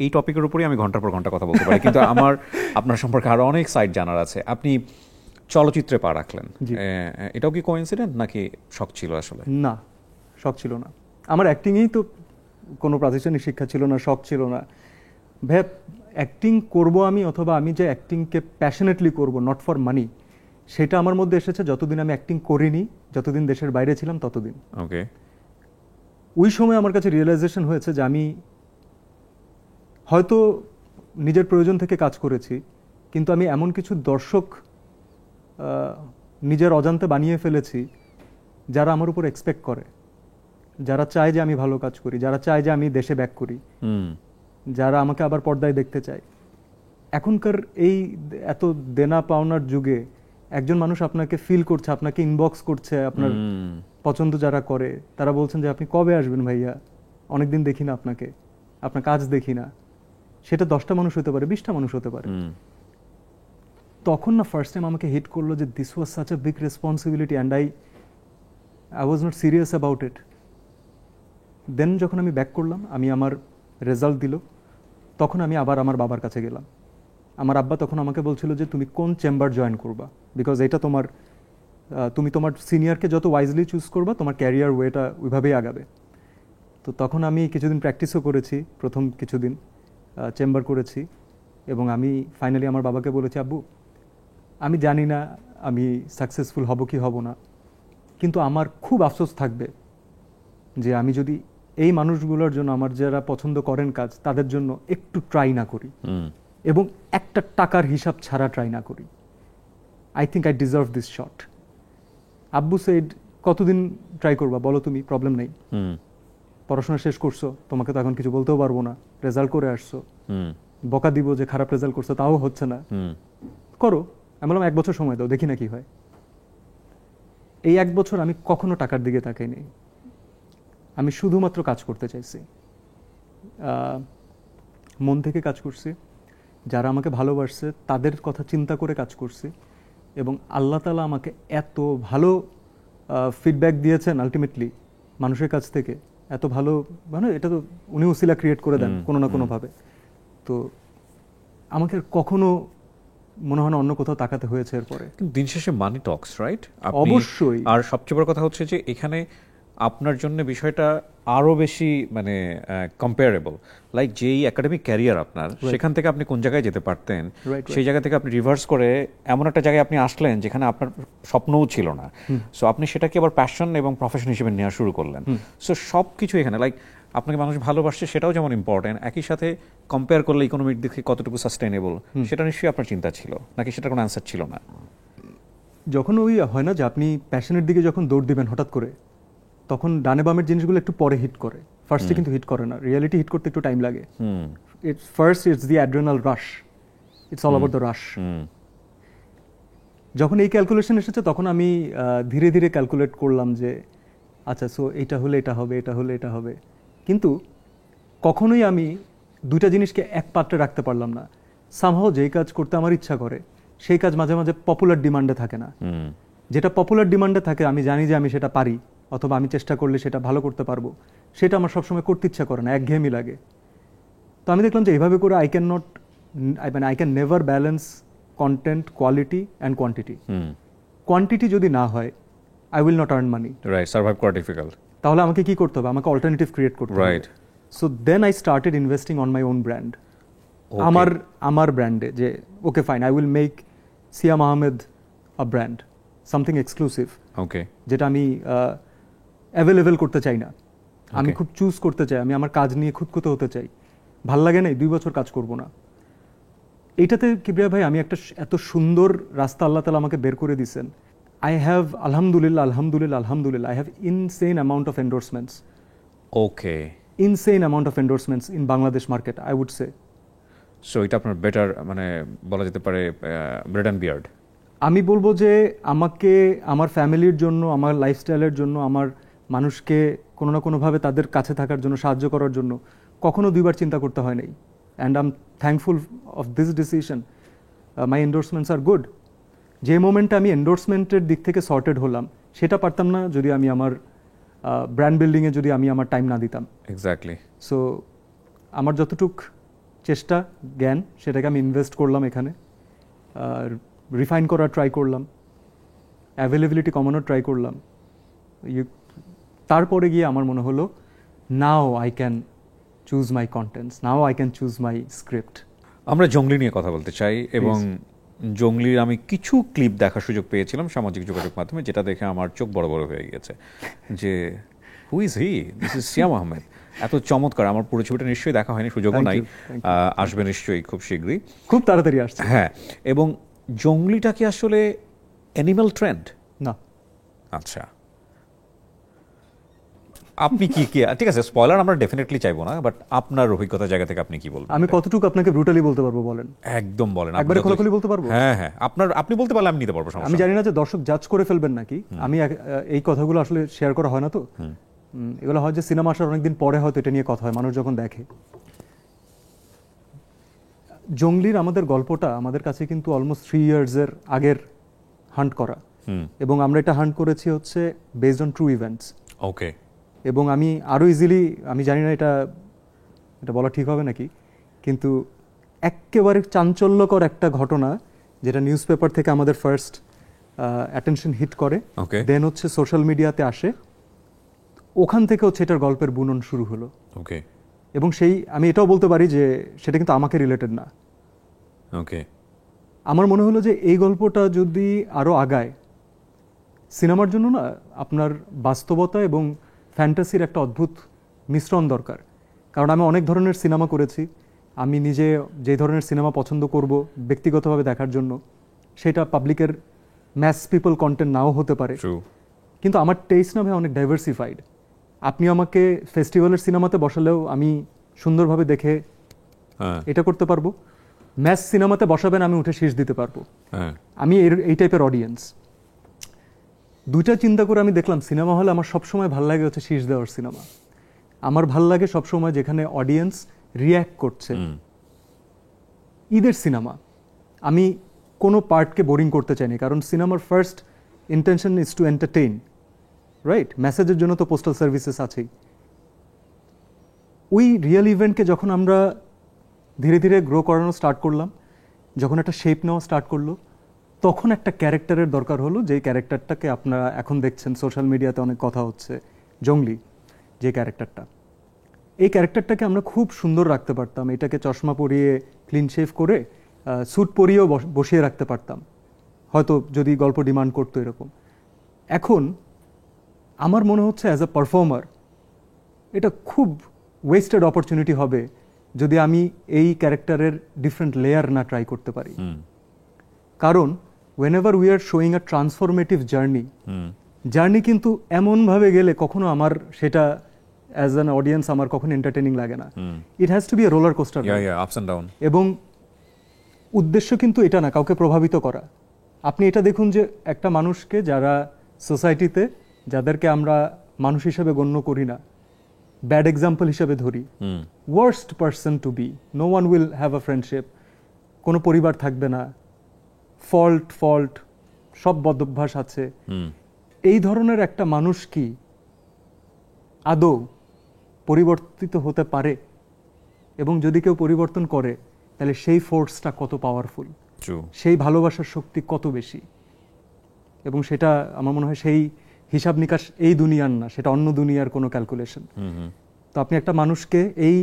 এই টপিকের উপরেই আমি ঘন্টার পর ঘন্টা কথা বলতে পারি, কিন্তু আমার আপনার সম্পর্কে আরো অনেক সাইড জানার আছে। আপনি চলচ্চিত্রে পা রাখলেন, এটাও কি কোইন্সিডেন্ট নাকি শখ ছিল আসলে? না, শখ ছিল না। আমার অ্যাক্টিংয়েই তো কোনো প্রাতিষ্ঠানিক শিক্ষা ছিল না, শখ ছিল না। ভাই অ্যাক্টিং করব আমি, অথবা আমি যে অ্যাক্টিংকে প্যাশনেটলি করব, নট ফর মানি, সেটা আমার মধ্যে এসেছে যতদিন আমি অ্যাক্টিং করিনি, যতদিন দেশের বাইরে ছিলাম ততদিন। ওকে। ওই সময় আমার কাছে রিয়েলাইজেশন হয়েছে যে আমি হয়তো নিজের প্রয়োজন থেকে কাজ করেছি, কিন্তু আমি এমন কিছু দর্শক নিজের অজান্তে বানিয়ে ফেলেছি যারা আমার উপর এক্সপেক্ট করে, যারা চায় যে আমি ভালো কাজ করি, যারা চায় যে আমি দেশে ব্যাক করি, যারা আমাকে আবার পর্দায় দেখতে চায়। এখনকার এই এত দেনা পাওনার যুগে একজন মানুষ আপনাকে ফিল করছে, আপনাকে ইনবক্স করছে, আপনার পছন্দ যারা করে তারা বলছেন যে আপনি কবে আসবেন ভাইয়া, অনেকদিন দেখি না আপনাকে, আপনার কাজ দেখি না। সেটা 10টা মানুষ হতে পারে, 20টা মানুষ হতে পারে। তখন না ফার্স্ট টাইম আমাকে হিট করলো যে this was such a big responsibility and I was not serious about it. Then যখন আমি ব্যাক করলাম, আমি আমার রেজাল্ট দিল, তখন আমি আবার আমার বাবার কাছে গেলাম। আমার আব্বা তখন আমাকে বলছিল যে তুমি কোন চেম্বার জয়েন করবা, বিকজ এটা তোমার, তুমি তোমার সিনিয়রকে যত ওয়াইজলি চুজ করবা তোমার ক্যারিয়ার ওয়েটা ওইভাবেই আগাবে। তো তখন আমি কিছুদিন প্র্যাকটিসও করেছি, প্রথম কিছুদিন চেম্বার করেছি, এবং আমি ফাইনালি আমার বাবাকে বলেছি, আব্বু আমি জানি না আমি সাকসেসফুল হব কি হব না, কিন্তু আমার খুব আফসোস থাকবে যে আমি যদি এই মানুষগুলোর জন্য, আমার যারা পছন্দ করেন কাজ, তাদের জন্য একটু ট্রাই না করি এবং একটা টাকার হিসাব ছাড়া ট্রাই না করি, I think I deserve this shot. আব্বু সেড, কতদিন ট্রাই করবা বলো তুমি, প্রবলেম নেই, পড়াশোনা শেষ করছো, তোমাকে তো এখন কিছু বলতেও পারবো না, রেজাল্ট করে আসছো, বকা দিব যে খারাপ রেজাল্ট করছো, তাও হচ্ছে না, করো। আমি বললাম 1 বছর সময় দাও, দেখি না কি হয়। এই 1 বছর আমি কখনো টাকার দিকে তাকাইনি, আমি শুধুমাত্র কাজ করতে চাইছি, মন থেকে কাজ করছি, যারা আমাকে ভালোবাসছে তাদের কথা চিন্তা করে কাজ করছি, এবং আল্লাহ তাআলা আমাকে এত ভালো ফিডব্যাক দিয়েছেন আলটিমেটলি মানুষের কাছ থেকে, এত ভালো, মানে এটা তো উনি উসিলা ক্রিয়েট করে দেন কোনো না কোনোভাবে। তো আমাকে আর কখনো মনে হয় না অন্য কোথাও তাকাতে হয়েছে এরপরে। কিন্তু দিন শেষে মানি টক্স, রাইট? অবশ্যই। আর সবচেয়ে বড় কথা হচ্ছে যে এখানে আপনার জন্য বিষয়টা আরো বেশি মানে কম্পেয়ারেবল, লাইক যেই একাডেমিক ক্যারিয়ার আপনার, সেখান থেকে আপনি কোন জায়গায় যেতে পারতেন, সেই জায়গা থেকে আপনি রিভার্স করে এমন একটা জায়গায় আপনি আসলেন যেখানে আপনার স্বপ্নও ছিল না। সো আপনি সেটাকে আবার প্যাশন এবং প্রফেশন হিসেবে নেওয়া শুরু করলেন। সো সব কিছু এখানে, লাইক আপনাকে মানুষ ভালোবাসছে সেটাও যেমন ইম্পর্টেন্ট, একই সাথে কম্পেয়ার করলে ইকোনমিক দিকে কতটুকু সাস্টেনেবল সেটা নিশ্চয়ই আপনার চিন্তা ছিল, নাকি সেটার কোনো অ্যান্সার ছিল না? যখন ওই হয় না যে আপনি প্যাশনের দিকে যখন দৌড় দিবেন হঠাৎ করে, তখন ডানে বামের জিনিসগুলো একটু পরে হিট করে, ফার্স্টে কিন্তু হিট করে না, রিয়েলিটি হিট করতে একটু টাইম লাগে। It's the adrenal rush, it's all about the রাশ। যখন এই ক্যালকুলেশন এসেছে তখন আমি ধীরে ধীরে ক্যালকুলেট করলাম যে আচ্ছা, সো এটা হলে এটা হবে, এটা হলে এটা হবে, কিন্তু কখনোই আমি দুইটা জিনিসকে এক পাত্রে রাখতে পারলাম না। সামহাও যেই কাজ করতে আমার ইচ্ছা করে সেই কাজ মাঝে মাঝে পপুলার ডিমান্ডে থাকে না, যেটা পপুলার ডিমান্ডে থাকে আমি জানি যে আমি সেটা পারি, অথবা আমি চেষ্টা করলে সেটা ভালো করতে পারবো, সেটা আমার সবসময় করতে ইচ্ছা করে না, একঘেয়েমি লাগে। তো আমি দেখলাম যে এইভাবে করে I can never balance content, quality and quantity. Quantity যদি না হয়, I will not earn money, right, survive করা ডিফিকাল্ট। তাহলে আমাকে কি করতে হবে? আমাকে অল্টারনেটিভ ক্রিয়েট করতে হবে, right. So then I started investing on my own brand, আমার ব্র্যান্ডে, যে okay fine, I will make Siam Ahmed a brand, something exclusive, okay, যেটা আমি অ্যাভেলেবেল করতে চাই না, আমি খুব চুজ করতে চাই, আমি আমার কাজ নিয়ে খুঁতখুঁতে হতে চাই, ভাল লাগে না 2 বছর কাজ করব না। এইটাতে কিবরিয়া ভাই আমি একটা এত সুন্দর রাস্তা আল্লাহ তাআলা আমাকে বের করে দিয়েছেন। আই হ্যাভ আলহামদুলিল্লাহ, I have insane amount of endorsements. Okay, insane amount of endorsements in Bangladesh market, I would say. So এটা আপনার বেটার, মানে বলা যেতে পারে ব্রেড অ্যান্ড বিয়ার্ড। আমি বলবো যে আমাকে আমার ফ্যামিলির জন্য, আমার লাইফস্টাইলের জন্য, আমার মানুষকে কোনো না কোনোভাবে তাদের কাছে থাকার জন্য, সাহায্য করার জন্য কখনো 2 বার চিন্তা করতে হয় নাই। And I am thankful of this decision. My endorsements are good. যে মোমেন্টে আমি এন্ডোর্সমেন্টের দিক থেকে সর্টেড হলাম, সেটা পারতাম না যদি আমি আমার ব্র্যান্ড বিল্ডিংয়ে যদি আমি আমার টাইম না দিতাম। এক্স্যাক্টলি। সো আমার যতটুক চেষ্টা, জ্ঞান, সেটাকে আমি ইনভেস্ট করলাম এখানে, রিফাইন করার ট্রাই করলাম, অ্যাভেলেবিলিটি কমানোর ট্রাই করলাম। তারপরে গিয়ে আমার মনে হলো now I can choose my contents, now I can choose my script. আমরা জংলি নিয়ে কথা বলতে চাই, এবং জংলির আমি কিছু ক্লিপ দেখার সুযোগ পেয়েছিলাম সামাজিক যোগাযোগ মাধ্যমে, যেটা দেখে আমার চোখ বড় বড় হয়ে গিয়েছে যে who is he, this is Siam Ahmed. এত চমৎকার। আমার পুরো ছবিটা নিশ্চয়ই দেখা হয়নি, সুযোগও নাই, আসবে নিশ্চয়ই খুব শীঘ্রই, খুব তাড়াতাড়ি আসছে। হ্যাঁ, এবং জংলিটা কি আসলে অ্যানিমাল ট্রেন্ড? না। আচ্ছা, আপনি কি ঠিক আছে, স্পয়লার আমরা ডেফিনেটলি চাইবো না, বাট আপনার অভিজ্ঞতার জায়গা থেকে আপনি কি বলবেন? আমি কতটুকু আপনাকে ব্রুটালি বলতে পারবো বলেন? একদম বলেন, একবারে খোলাখুলি বলতে পারবো? হ্যাঁ হ্যাঁ, আপনি বলতে পারলে আমি নিতে পারবো। আমি জানি না যে দর্শক জাজ করে ফেলবেন নাকি। আমি এই কথাগুলো আসলে শেয়ার করা হয় না, তো এগুলো হয় যে সিনেমা আসার অনেকদিন পরে হয়তো এটা নিয়ে কথা হয়, মানুষ যখন দেখে। জংলির আমাদের গল্পটা আমাদের কাছে কিন্তু অলমোস্ট 3 ইয়ার্সের আগের হান্ট করা, এবং আমরা এটা হান্ট করেছি হচ্ছে বেসড অন ট্রু ইভেন্টস। ওকে। এবং আমি আরও ইজিলি, আমি জানি না এটা বলা ঠিক হবে নাকি, কিন্তু একেবারে চাঞ্চল্যকর একটা ঘটনা, যেটা নিউজ পেপার থেকে আমাদের ফার্স্ট অ্যাটেনশন হিট করে, দেন হচ্ছে সোশ্যাল মিডিয়াতে আসে, ওখান থেকে হচ্ছে এটার গল্পের বুনন শুরু হলো। ওকে। এবং আমি এটাও বলতে পারি যে সেটা কিন্তু আমাকে রিলেটেড না। ওকে। আমার মনে হলো যে এই গল্পটা যদি আরও আগায়, সিনেমার জন্য না, আপনার বাস্তবতা এবং ফ্যান্টাসির একটা অদ্ভুত মিশ্রণ দরকার। কারণ আমি অনেক ধরনের সিনেমা করেছি, আমি নিজে যে ধরনের সিনেমা পছন্দ করব ব্যক্তিগতভাবে দেখার জন্য, সেটা পাবলিকের ম্যাস পিপল কন্টেন্ট নাও হতে পারে, True. কিন্তু আমার টেস্ট না ভাই অনেক ডাইভার্সিফাইড। আপনি আমাকে ফেস্টিভ্যালের সিনেমাতে বসালেও আমি সুন্দরভাবে দেখে হ্যাঁ, এটা করতে পারবো, ম্যাস সিনেমাতে বসাবেন আমি উঠে শীষ দিতে পারবো। হ্যাঁ, আমি এই টাইপের অডিয়েন্স। দুইটা চিন্তা করে আমি দেখলাম সিনেমা হলে আমার সবসময় ভাল লাগে হচ্ছে শীষ দেওয়ার সিনেমা। আমার ভাল লাগে সবসময় যেখানে অডিয়েন্স রিয়্যাক্ট করছে। ঈদের সিনেমা আমি কোনো পার্টকে বোরিং করতে চাইনি, কারণ সিনেমার first intention is two entertain, right? মেসেজের জন্য তো পোস্টাল সার্ভিসেস আছেই। ওই রিয়েল ইভেন্টকে যখন আমরা ধীরে ধীরে গ্রো করানো স্টার্ট করলাম, যখন একটা শেপ নেওয়া স্টার্ট করলো, তখন একটা ক্যারেক্টারের দরকার হলো, যেই ক্যারেক্টারটাকে আপনারা এখন দেখছেন সোশ্যাল মিডিয়াতে অনেক কথা হচ্ছে, জঙ্গলি যে ক্যারেক্টারটা। এই ক্যারেক্টারটাকে আমরা খুব সুন্দর রাখতে পারতাম, এটাকে চশমা পরিয়ে ক্লিন শেভ করে স্যুট পরিয়েও বসিয়ে রাখতে পারতাম, হয়তো যদি গল্প ডিমান্ড করতো এরকম। এখন আমার মনে হচ্ছে অ্যাজ আ পারফর্মার এটা খুব ওয়েস্টেড অপরচুনিটি হবে যদি আমি এই ক্যারেক্টারের ডিফারেন্ট লেয়ার না ট্রাই করতে পারি। কারণ whenever we are showing a transformative journey কিন্তু এমনভাবে গেলে কখনো আমার সেটা অ্যাজ অ্যান অডিয়েন্স আমার কখনো এন্টারটেইনিং লাগে না। It has to be a roller coaster. Ups and down. এবং উদ্দেশ্য কিন্তু এটা না কাউকে প্রভাবিত করা। আপনি এটা দেখুন যে একটা মানুষকে যারা সোসাইটিতে, যাদেরকে আমরা মানুষ হিসেবে গণ্য করি না, ব্যাড এক্সাম্পল হিসেবে ধরি, worst person to be, no one will have a friendship, কোনো পরিবার থাকবে না, ফল্ট সব বদভ্যাস আছে, এই ধরনের একটা মানুষ কি আদৌ পরিবর্তিত হতে পারে? এবং যদি কেউ পরিবর্তন করে তাহলে সেই ফোর্সটা কত পাওয়ারফুল, সেই ভালোবাসার শক্তি কত বেশি। এবং সেটা আমার মনে হয় সেই হিসাব নিকাশ এই দুনিয়ার না, সেটা অন্য দুনিয়ার কোনো ক্যালকুলেশন। তো আপনি একটা মানুষকে এই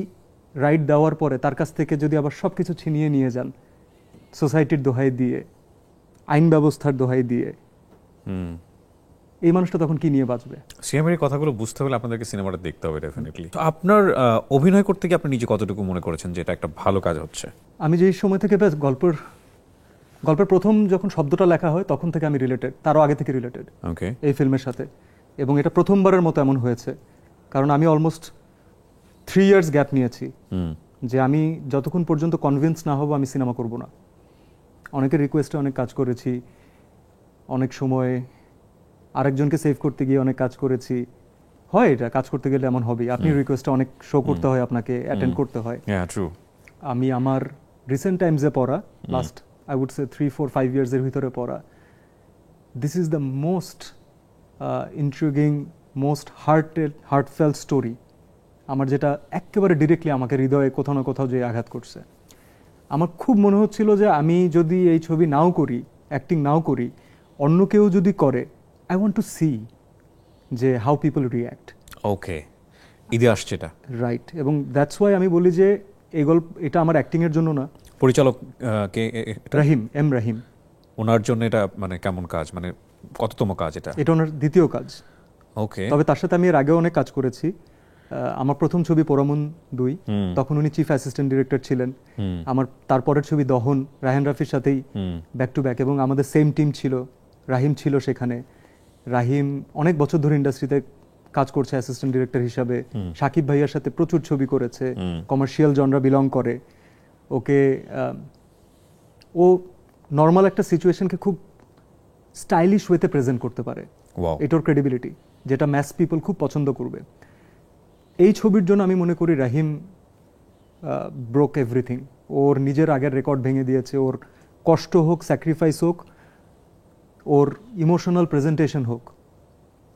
রাইট দেওয়ার পরে তার কাছ থেকে যদি আবার সব কিছু ছিনিয়ে নিয়ে যান, সোসাইটির দোহাই দিয়ে, আইন ব্যবস্থার দোহাই দিয়ে, এই মানুষটা তখন কি নিয়ে বাঁচবে? সিএমের কথাগুলো বুঝতে হলে আপনাদেরকে সিনেমাটা দেখতে হবে ডেফিনেটলি। তো আপনার অভিনয় করতে গিয়ে আপনি নিজে কতটুকু মনে করেছেন যে এটা একটা ভালো কাজ হচ্ছে? আমি যেই সময় থেকে বেশ গল্পের প্রথম যখন শব্দটা লেখা হয় তখন থেকে আমি রিলেটেড, তারও আগে থেকে রিলেটেড ওকে এই ফিল্মের সাথে। এবং এটা প্রথমবারের মতো এমন হয়েছে, কারণ আমি অলমোস্ট 3 ইয়ার্স গ্যাপ নিয়েছি যে আমি যতক্ষণ পর্যন্ত কনভিন্স না হব আমি সিনেমা করব না। অনেকের রিকোয়েস্টে অনেক কাজ করেছি, অনেক সময় আরেকজনকে সেভ করতে গিয়ে অনেক কাজ করেছি। হয় এটা কাজ করতে গেলে এমন হবেই, আপনি রিকোয়েস্টে অনেক শো করতে হয়, আপনাকে অ্যাটেন্ড করতে হয়। আমি আমার রিসেন্ট টাইমসে পড়া, লাস্ট আই উড সে 3-4-5 ইয়ার্সের ভিতরে পড়া, this is the most intriguing, most heartfelt story আমার, যেটা একেবারে ডিরেক্টলি আমাকে হৃদয়ে কোথাও না কোথাও যে আঘাত করছে। আমার খুব মনে হচ্ছিল যে আমি যদি এই ছবি নাও করি, অ্যাক্টিং নাও করি, অন্য কেউ যদি করে, আই ওয়ান্ট টু সি যে হাউ পিপল রিয়্যাক্ট। ওকে, ঈদে আসছে এটা, রাইট। এবং দ্যাটস ওয়াই আমি বলি যে এই গল্প, এটা আমার অ্যাক্টিংয়ের জন্য না। পরিচালক কে? এম রাহিম। ওনার জন্য এটা মানে কেমন কাজ, মানে কততম কাজ এটা? এটা ওনার দ্বিতীয় কাজ। ওকে। তবে তার সাথে আমি এর আগেও অনেক কাজ করেছি। আমার প্রথম ছবি পোড়ামন 2, তখন উনি চিফ অ্যাসিস্ট্যান্ট ডিরেক্টর ছিলেন। আমার তারপরের ছবি দহন, রায়হান রাফির সাথেই ব্যাক টু ব্যাক, এবং আমাদের সেম টিম ছিল, রাহিম ছিল সেখানে। রাহিম অনেক বছর ধরে ইন্ডাস্ট্রিতে কাজ করছে অ্যাসিস্ট্যান্ট ডিরেক্টর হিসাবে, সাকিব ভাইয়ার সাথে প্রচুর ছবি করেছে, কমার্শিয়াল জনরা বিলং করে। ওকে ও নর্মাল একটা সিচুয়েশনকে খুব স্টাইলিশ ওয়েতে প্রেজেন্ট করতে পারে, এটার ক্রেডিবিলিটি, যেটা ম্যাস পিপল খুব পছন্দ করবে। এই ছবির জন্য আমি মনে করি রাহিম ব্রোক এভরিথিং। ওর নিজের আগের রেকর্ড ভেঙে দিয়েছে, ওর কষ্ট হোক, স্যাক্রিফাইস হোক, ওর ইমোশনাল প্রেজেন্টেশন হোক,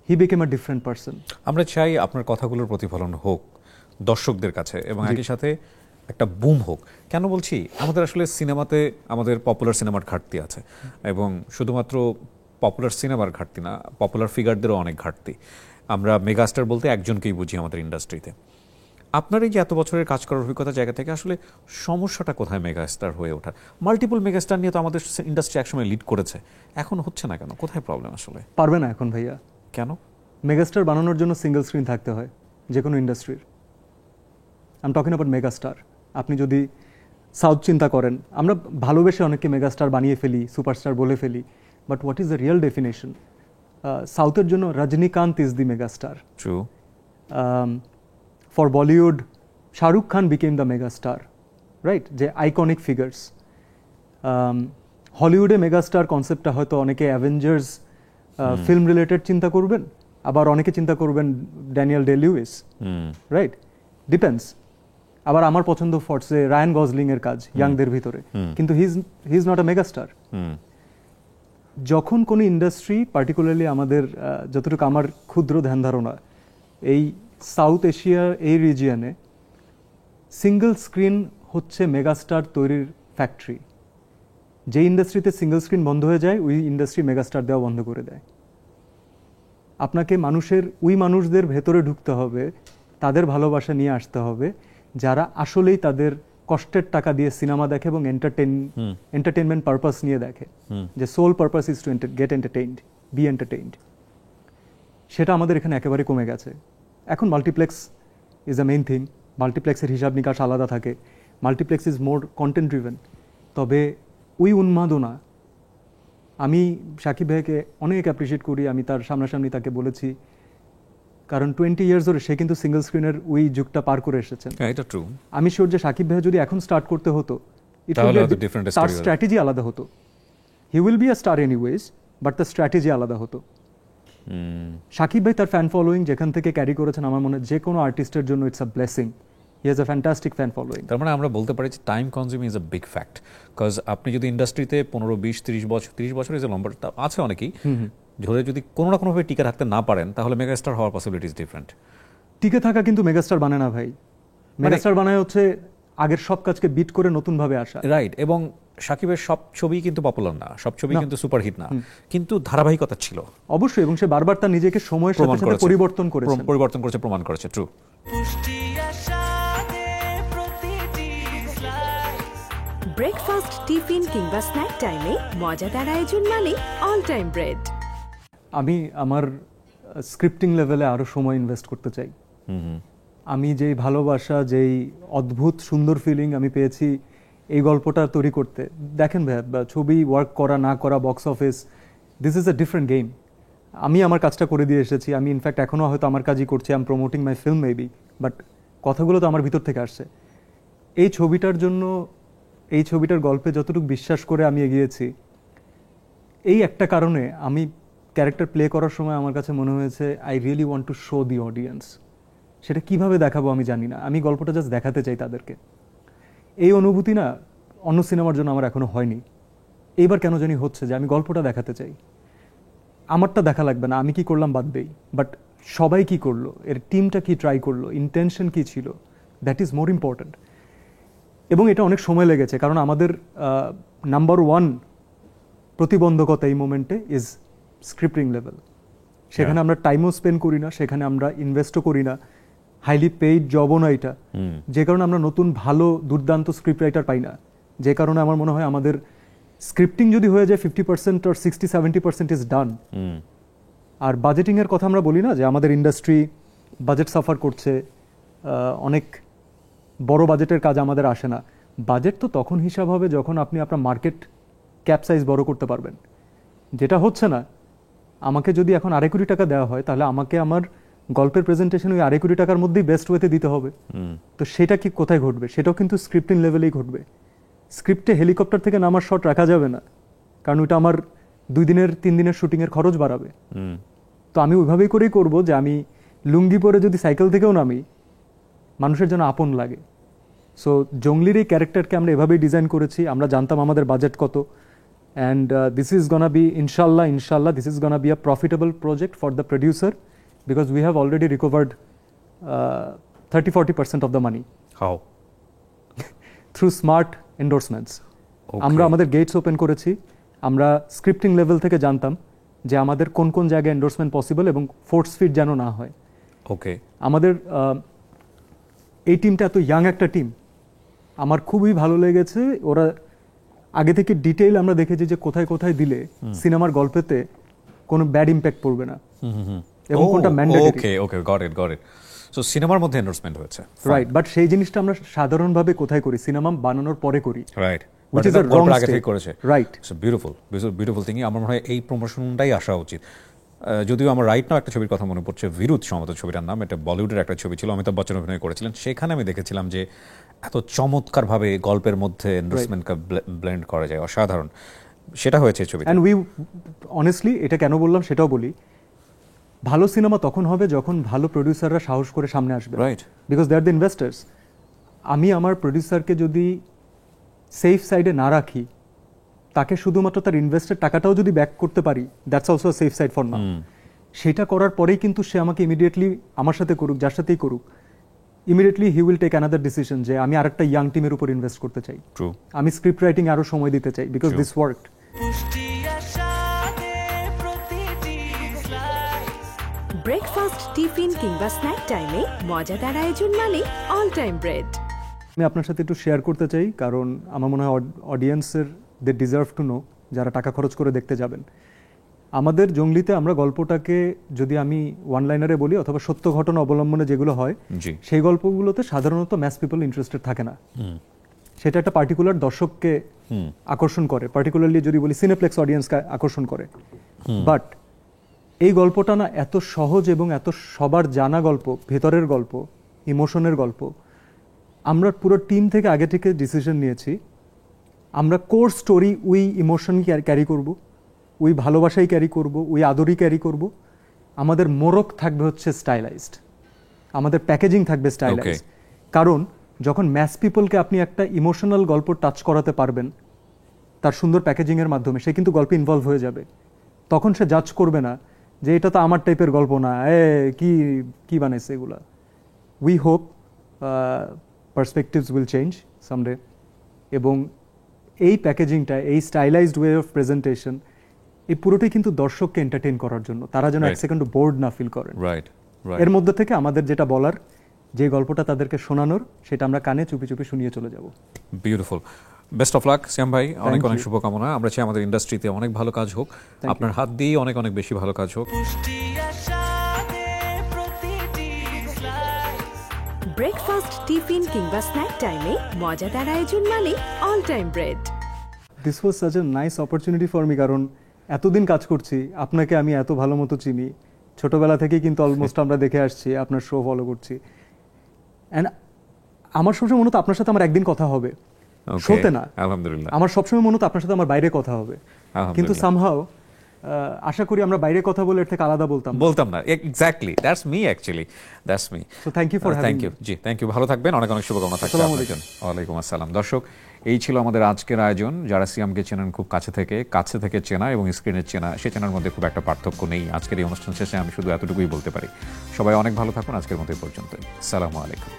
he became a different person. আমরা চাই আপনার কথাগুলোর প্রতিফলন হোক দর্শকদের কাছে, এবং একই সাথে একটা বুম হোক। কেন বলছি, আমাদের আসলে সিনেমাতে আমাদের পপুলার সিনেমার ঘাটতি আছে, এবং শুধুমাত্র পপুলার সিনেমার ঘাটতি না, পপুলার ফিগারদেরও অনেক ঘাটতি। আমরা মেগাস্টার বলতে একজনকেই বুঝি আমাদের ইন্ডাস্ট্রিতে। আপনার এই যে এত বছরের কাজ করার অভিজ্ঞতা জায়গা থেকে আসলে সমস্যাটা কোথায় মেগাস্টার হয়ে ওঠার? মাল্টিপল মেগাস্টার নিয়ে তো আমাদের ইন্ডাস্ট্রি একসময় লিড করেছে, এখন হচ্ছে না কেন? কোথায় প্রবলেম আসলে? পারবে না এখন ভাইয়া। কেন? মেগাস্টার বানানোর জন্য সিঙ্গেল স্ক্রিন থাকতে হয় যে কোনো ইন্ডাস্ট্রির। I am talking about megastar. আপনি যদি সাউথ চিন্তা করেন, আমরা ভালোবেসে অনেককে মেগাস্টার বানিয়ে ফেলি, সুপারস্টার বলে ফেলি, but what is the real definition? সাউথের জন্য Rajinikanth is the megastar. True. For Bollywood Shahrukh Khan became the megastar, right? যে আইকনিক ফিগার্স। হলিউডে মেগাস্টার কনসেপ্টটা হয়তো অনেকে অ্যাভেঞ্জার্স ফিল্ম রিলেটেড চিন্তা করবেন, আবার অনেকে চিন্তা করবেন Daniel Day Lewis, right? Depends. আবার আমার পছন্দ ফর্সে রায়ান গজলিং এর কাজ ইয়াংদের ভিতরে, কিন্তু he is not a megastar. যখন কোনো ইন্ডাস্ট্রি, পার্টিকুলারলি আমাদের যতটুকু আমার ক্ষুদ্র ধ্যান ধারণা, এই সাউথ এশিয়ার এই রিজিয়নে সিঙ্গল স্ক্রিন হচ্ছে মেগাস্টার তৈরির ফ্যাক্টরি। যে ইন্ডাস্ট্রিতে সিঙ্গল স্ক্রিন বন্ধ হয়ে যায়, ওই ইন্ডাস্ট্রি মেগাস্টার দেওয়া বন্ধ করে দেয়। আপনাকে ওই মানুষদের ভেতরে ঢুকতে হবে, তাদের ভালোবাসা নিয়ে আসতে হবে, যারা আসলেই তাদের কষ্টের টাকা দিয়ে সিনেমা দেখে এবং এন্টারটেনমেন্ট পারপাস নিয়ে দেখে, যে sole purpose is to get entertained, be entertained. সেটা আমাদের এখানে একেবারে কমে গেছে। এখন multiplex is a main thing. মাল্টিপ্লেক্সের হিসাব নিকাশ আলাদা থাকে, multiplex is more content driven. তবে ওই উন্মাদনা, আমি সাকিব ভাইকে অনেক অ্যাপ্রিসিয়েট করি, আমি তার সামনাসামনি তাকে বলেছি, কারণ 20 ইয়ার্স ধরে সে কিন্তু সিঙ্গল স্ক্রিনের ওই যুগটা পার করে এসেছেন। এটা ট্রু। আমি শিওর যে সাকিব ভাই যদি এখন স্টার্ট করতে হতো, তার স্ট্র্যাটেজি আলাদা হতো। He will be a star anyways, but তার স্ট্র্যাটেজি আলাদা হতো। সাকিব ভাই তার ফ্যান ফলোয়িং যেখান থেকে ক্যারি করেছেন, আমার মনে হয় যে কোনো আর্টিস্টের জন্য it's a blessing. He has a fantastic fan following. তার মানে আমরা বলতে পারি যে time consuming is a big fact. Because আপনি যদি ইন্ডাস্ট্রিতে 15, 20, 30 বছর ইজ এ লম্বা আছে অনেকেই, ধরে যদি কোনো না কোনোভাবে টিকে থাকতে না পারেন, তাহলে মেগাস্টার হওয়ার পসিবিলিটি ইজ ডিফারেন্ট। টিকে থাকা কিন্তু মেগাস্টার বানায় না ভাই। মেগাস্টার বানায় হচ্ছে আগের সব কাজকে বিট করে নতুনভাবে আসা। রাইট। এবং সাকিবের সব ছবি কিন্তু পপুলার না, সব ছবি কিন্তু সুপারহিট না, কিন্তু ধারাবাহিকতা ছিল অবশ্যই, এবং সে বারবার তার নিজেকে সময়ের সাথে সাথে পরিবর্তন করেছে, প্রমাণ করেছে। ট্রু। ব্রেকফাস্ট, টিফিন কিংবা স্ন্যাক টাইমে মজাদার আয়োজন মানে অল টাইম ব্রেড। আমি আমার স্ক্রিপ্টিং লেভেলে আরো সময় ইনভেস্ট করতে চাই। আমি যেই ভালোবাসা, যেই অদ্ভুত সুন্দর ফিলিং আমি পেয়েছি এই গল্পটা তৈরি করতে, দেখেন ভাই, ছবি ওয়ার্ক করা না করা, box office, this is a different game. আমি আমার কাজটা করে দিয়ে এসেছি, আমি ইনফ্যাক্ট এখনও হয়তো আমার কাজই করছি, I am promoting my film maybe, but কথাগুলো তো আমার ভিতর থেকে আসছে। এই ছবিটার জন্য, এই ছবিটার গল্পে যতটুকু বিশ্বাস করে আমি এগিয়েছি, এই একটা কারণে আমি ক্যারেক্টার প্লে করার সময় আমার কাছে মনে হয়েছে I really want to show the audience. সেটা কিভাবে দেখাবো আমি জানি না, আমি গল্পটা জাস্ট দেখাতে চাই তাদেরকে। এই অনুভূতি না অন্য সিনেমার জন্য আমার এখনো হয়নি। এইবার কেন জানি হচ্ছে যে আমি গল্পটা দেখাতে চাই। আমারটা দেখা লাগবে না, আমি কি করলাম বাদ দেই, বাট সবাই কি করলো, এর টিমটা কি ট্রাই করলো, ইন্টেনশন কি ছিল, দ্যাট ইজ মোর ইম্পর্ট্যান্ট। এবং এটা অনেক সময় লেগেছে, কারণ আমাদের নাম্বার 1 প্রতিবন্ধকতা এই মোমেন্টে ইজ স্ক্রিপ্টিং লেভেল। সেখানে আমরা টাইমও স্পেন্ড করি না, সেখানে আমরা ইনভেস্টও করি না, হাইলি পেইড জবও না এটা, যে কারণে আমরা নতুন ভালো দুর্দান্ত স্ক্রিপ্ট রাইটার পাই না। যে কারণে আমার মনে হয় আমাদের স্ক্রিপ্টিং যদি হয়ে যায় 50% or 60-70% ইজ ডান। আর বাজেটিংয়ের কথা আমরা বলি না, যে আমাদের ইন্ডাস্ট্রি বাজেট সাফার করছে, অনেক বড় বাজেটের কাজ আমাদের আসে না। বাজেট তো তখন হিসাব হবে যখন আপনি আপনার মার্কেট ক্যাপ সাইজ বড় করতে পারবেন, যেটা হচ্ছে না। আমাকে যদি এখন 2.5 কোটি টাকা দেওয়া হয়, তাহলে আমাকে আমার গল্পের প্রেজেন্টেশন ওই 2.5 কোটি টাকার মধ্যেই বেস্ট ওয়েতে দিতে হবে। তো সেটা কি কোথায় ঘটবে? সেটাও কিন্তু স্ক্রিপ্টিং লেভেলেই ঘটবে। স্ক্রিপ্টে হেলিকপ্টার থেকে নামার শট রাখা যাবে না, কারণ ওইটা আমার 2 দিনের 3 দিনের শুটিংয়ের খরচ বাড়াবে। তো আমি ওইভাবেই করেই করব যে আমি লুঙ্গি পরে যদি সাইকেল থেকেও নামি, মানুষের যেন আপন লাগে। সো জঙ্গলির এই ক্যারেক্টারকে আমরা এভাবেই ডিজাইন করেছি। আমরা জানতাম আমাদের বাজেট কত, and this is gonna be ইনশাল্লাহ this is gonna be a profitable project for the producer, because we have already recovered 30-40% of the money. How? Through smart endorsements. আমরা আমাদের গেটস ওপেন করেছি। আমরা স্ক্রিপ্টিং লেভেল থেকে জানতাম যে আমাদের কোন কোন জায়গায় এন্ডোর্সমেন্ট পসিবল এবং ফোর্স ফিট যেন না হয়। ওকে। আমাদের এই টিমটা এত ইয়াং একটা টিম, আমার খুবই ভালো লেগেছে। ওরা আগে থেকে ডিটেইল আমরা দেখেছি যে কোথায় কোথায় দিলে সিনেমার গল্পেতে কোনো ব্যাড ইম্প্যাক্ট পড়বে না, এবং কোনটা mandatory. Okay, got it. So সিনেমার মধ্যে এন্ডোর্সমেন্ট হয়েছে, রাইট, বাট সেই জিনিসটা আমরা সাধারণভাবে কোথায় করি, সিনেমা বানানোর পরে করি, right, which is a wrong আগে step. থেকে করেছে, Right. So beautiful thing. আমার মনে হয় এই প্রমোশনটাই আসা উচিত। যদিও আমার রাইট নাও একটা ছবির কথা মনে পড়ছে, বিরুদ্ধ সম্ভবত ছবিটার নাম, এটা বলিউডের একটা ছবি ছিল, অমিতাভ বচ্চন অভিনয় করেছিলেন। সেখানে আমি দেখেছিলাম যে এত চমৎকারভাবে গল্পের মধ্যে এন্ডোর্সমেন্টকে ব্লেন্ড করা যায়, অসাধারণ। সেটা হয়েছে এই ছবিতে। অ্যান্ড উই অনেস্টলি এটা কেন বললাম সেটাও বলি, ভালো সিনেমা তখন হবে যখন ভালো প্রডিউসাররা সাহস করে সামনে আসবে, right, because they are the investors. আমি আমার প্রডিউসারকে যদি সেফ সাইডে না রাখি, তাকে শুধুমাত্র তার ইনভেস্টেড টাকাটাও যদি ব্যাক করতে পারি, that's also safe side for now. সেটা করার পরেই কিন্তু সে আমাকে ইমিডিয়েটলি, আমার সাথে করুক, যার সাথেই করুক, immediately he will take another decision যে আমি আরেকটা ইয়াং টিমের উপর ইনভেস্ট করতে চাই, ট্রু, আমি স্ক্রিপ্ট রাইটিং আরো সময় দিতে চাই, because True. This worked. Breakfast, tiffin কিংবা স্ন্যাক টাইমে মজাদার আয়োজন মানে অল টাইম ব্রেড। আমি আপনার সাথে একটু শেয়ার করতে চাই, কারণ আমার মনে হয় অডিয়েন্সের দে ডিজার্ভ টু নো, যারা টাকা খরচ করে দেখতে যাবেন। আমাদের জঙ্গলিতে আমরা গল্পটাকে, যদি আমি ওয়ান লাইনারে বলি অথবা সত্য ঘটনা অবলম্বনে যেগুলো হয়, জি, সেই গল্পগুলোতে সাধারণত ম্যাস পিপল ইন্টারেস্টেড থাকে না। সেটা একটা পার্টিকুলার দর্শককে আকর্ষণ করে, পার্টিকুলারলি যদি বলি সিনেপ্লেক্স অডিয়েন্সকে আকর্ষণ করে। বাট এই গল্পটা না এত সহজ এবং এত সবার জানা গল্প, ভেতরের গল্প, ইমোশনের গল্প। আমরা পুরো টিম থেকে আগে থেকে ডিসিশন নিয়েছি, আমরা core story we emotion carry করব, উই ভালোবাসাই ক্যারি করব, উই আদরই ক্যারি করব। আমাদের মোড়ক থাকবে হচ্ছে স্টাইলাইজড, আমাদের প্যাকেজিং থাকবে স্টাইলাইজড। কারণ যখন ম্যাস পিপলকে আপনি একটা ইমোশনাল গল্প টাচ করাতে পারবেন তার সুন্দর প্যাকেজিংয়ের মাধ্যমে, সে কিন্তু গল্পে ইনভলভ হয়ে যাবে। তখন সে জাজ করবে না যে এটা তো আমার টাইপের গল্প না, কি কি বানাইছে এগুলা। We hope perspectives will change someday, এবং এই প্যাকেজিংটা, এই স্টাইলাইজড ওয়ে অফ প্রেজেন্টেশন, এই পুরোটাই কিন্তু দর্শককে এন্টারটেইন করার জন্য, তারা যেন এক Right. সেকেন্ড বোর্ড না ফিল করেন। রাইট, এর মধ্যে থেকে আমাদের যেটা বলার, যে গল্পটা তাদেরকে শোনানোর, সেটা আমরা কানে চুপি চুপি শুনিয়ে চলে যাব। বিউটিফুল। বেস্ট অফ লাক সিয়াম ভাই, অনেক Thank অনেক you. শুভকামনা। আমরা চাই আমাদের ইন্ডাস্ট্রিতে অনেক ভালো কাজ হোক, you. আপনার হাত দিয়ে অনেক অনেক বেশি ভালো কাজ হোক। ব্রেকফাস্ট, টিফিন কিংবা স্ন্যাক টাইমে মজাদার আয়োজন মানে all time bread. This was such a nice opportunity for me, কারণ এতদিন কাজ করছি, আপনাকে আমি এত ভালো মতো চিনি, ছোটবেলা থেকেই কিন্তু অলমোস্ট আমরা দেখে আসছি, আপনার শো ফলো করছি। অ্যান্ড আমার সবসময় মনে হতো আপনার সাথে আমার একদিন কথা হবে, Okay, শোতে না, আলহামদুলিল্লাহ। আমার সবসময় মনে হতো আপনার সাথে আমার বাইরে কথা হবে, কিন্তু আলহামদুলিল্লাহ। সামহাও আশা করি আমরা বাইরে কথা বলে এর থেকে আলাদা বলতাম না, exactly, that's me actually, that's me. So thank you for having thank you, জি থ্যাংক ইউ, ভালো থাকবেন, অনেক অনেক শুভকামনা থাকবে আসসালামু আপনার জন্য। ওয়ালাইকুম আসসালাম। দর্শক, এই ছিল আমাদের আজকের আয়োজন। যারা সিয়ামকে চেনেন খুব কাছে থেকে চেনা এবং স্ক্রিনের চেনা, সে চেনার মধ্যে খুব একটা পার্থক্য নেই। আজকের এই অনুষ্ঠান শেষে আমি শুধু এতটুকুই বলতে পারি, সবাই অনেক ভালো থাকুন। আজকের মতো এই পর্যন্ত, আসসালামু আলাইকুম।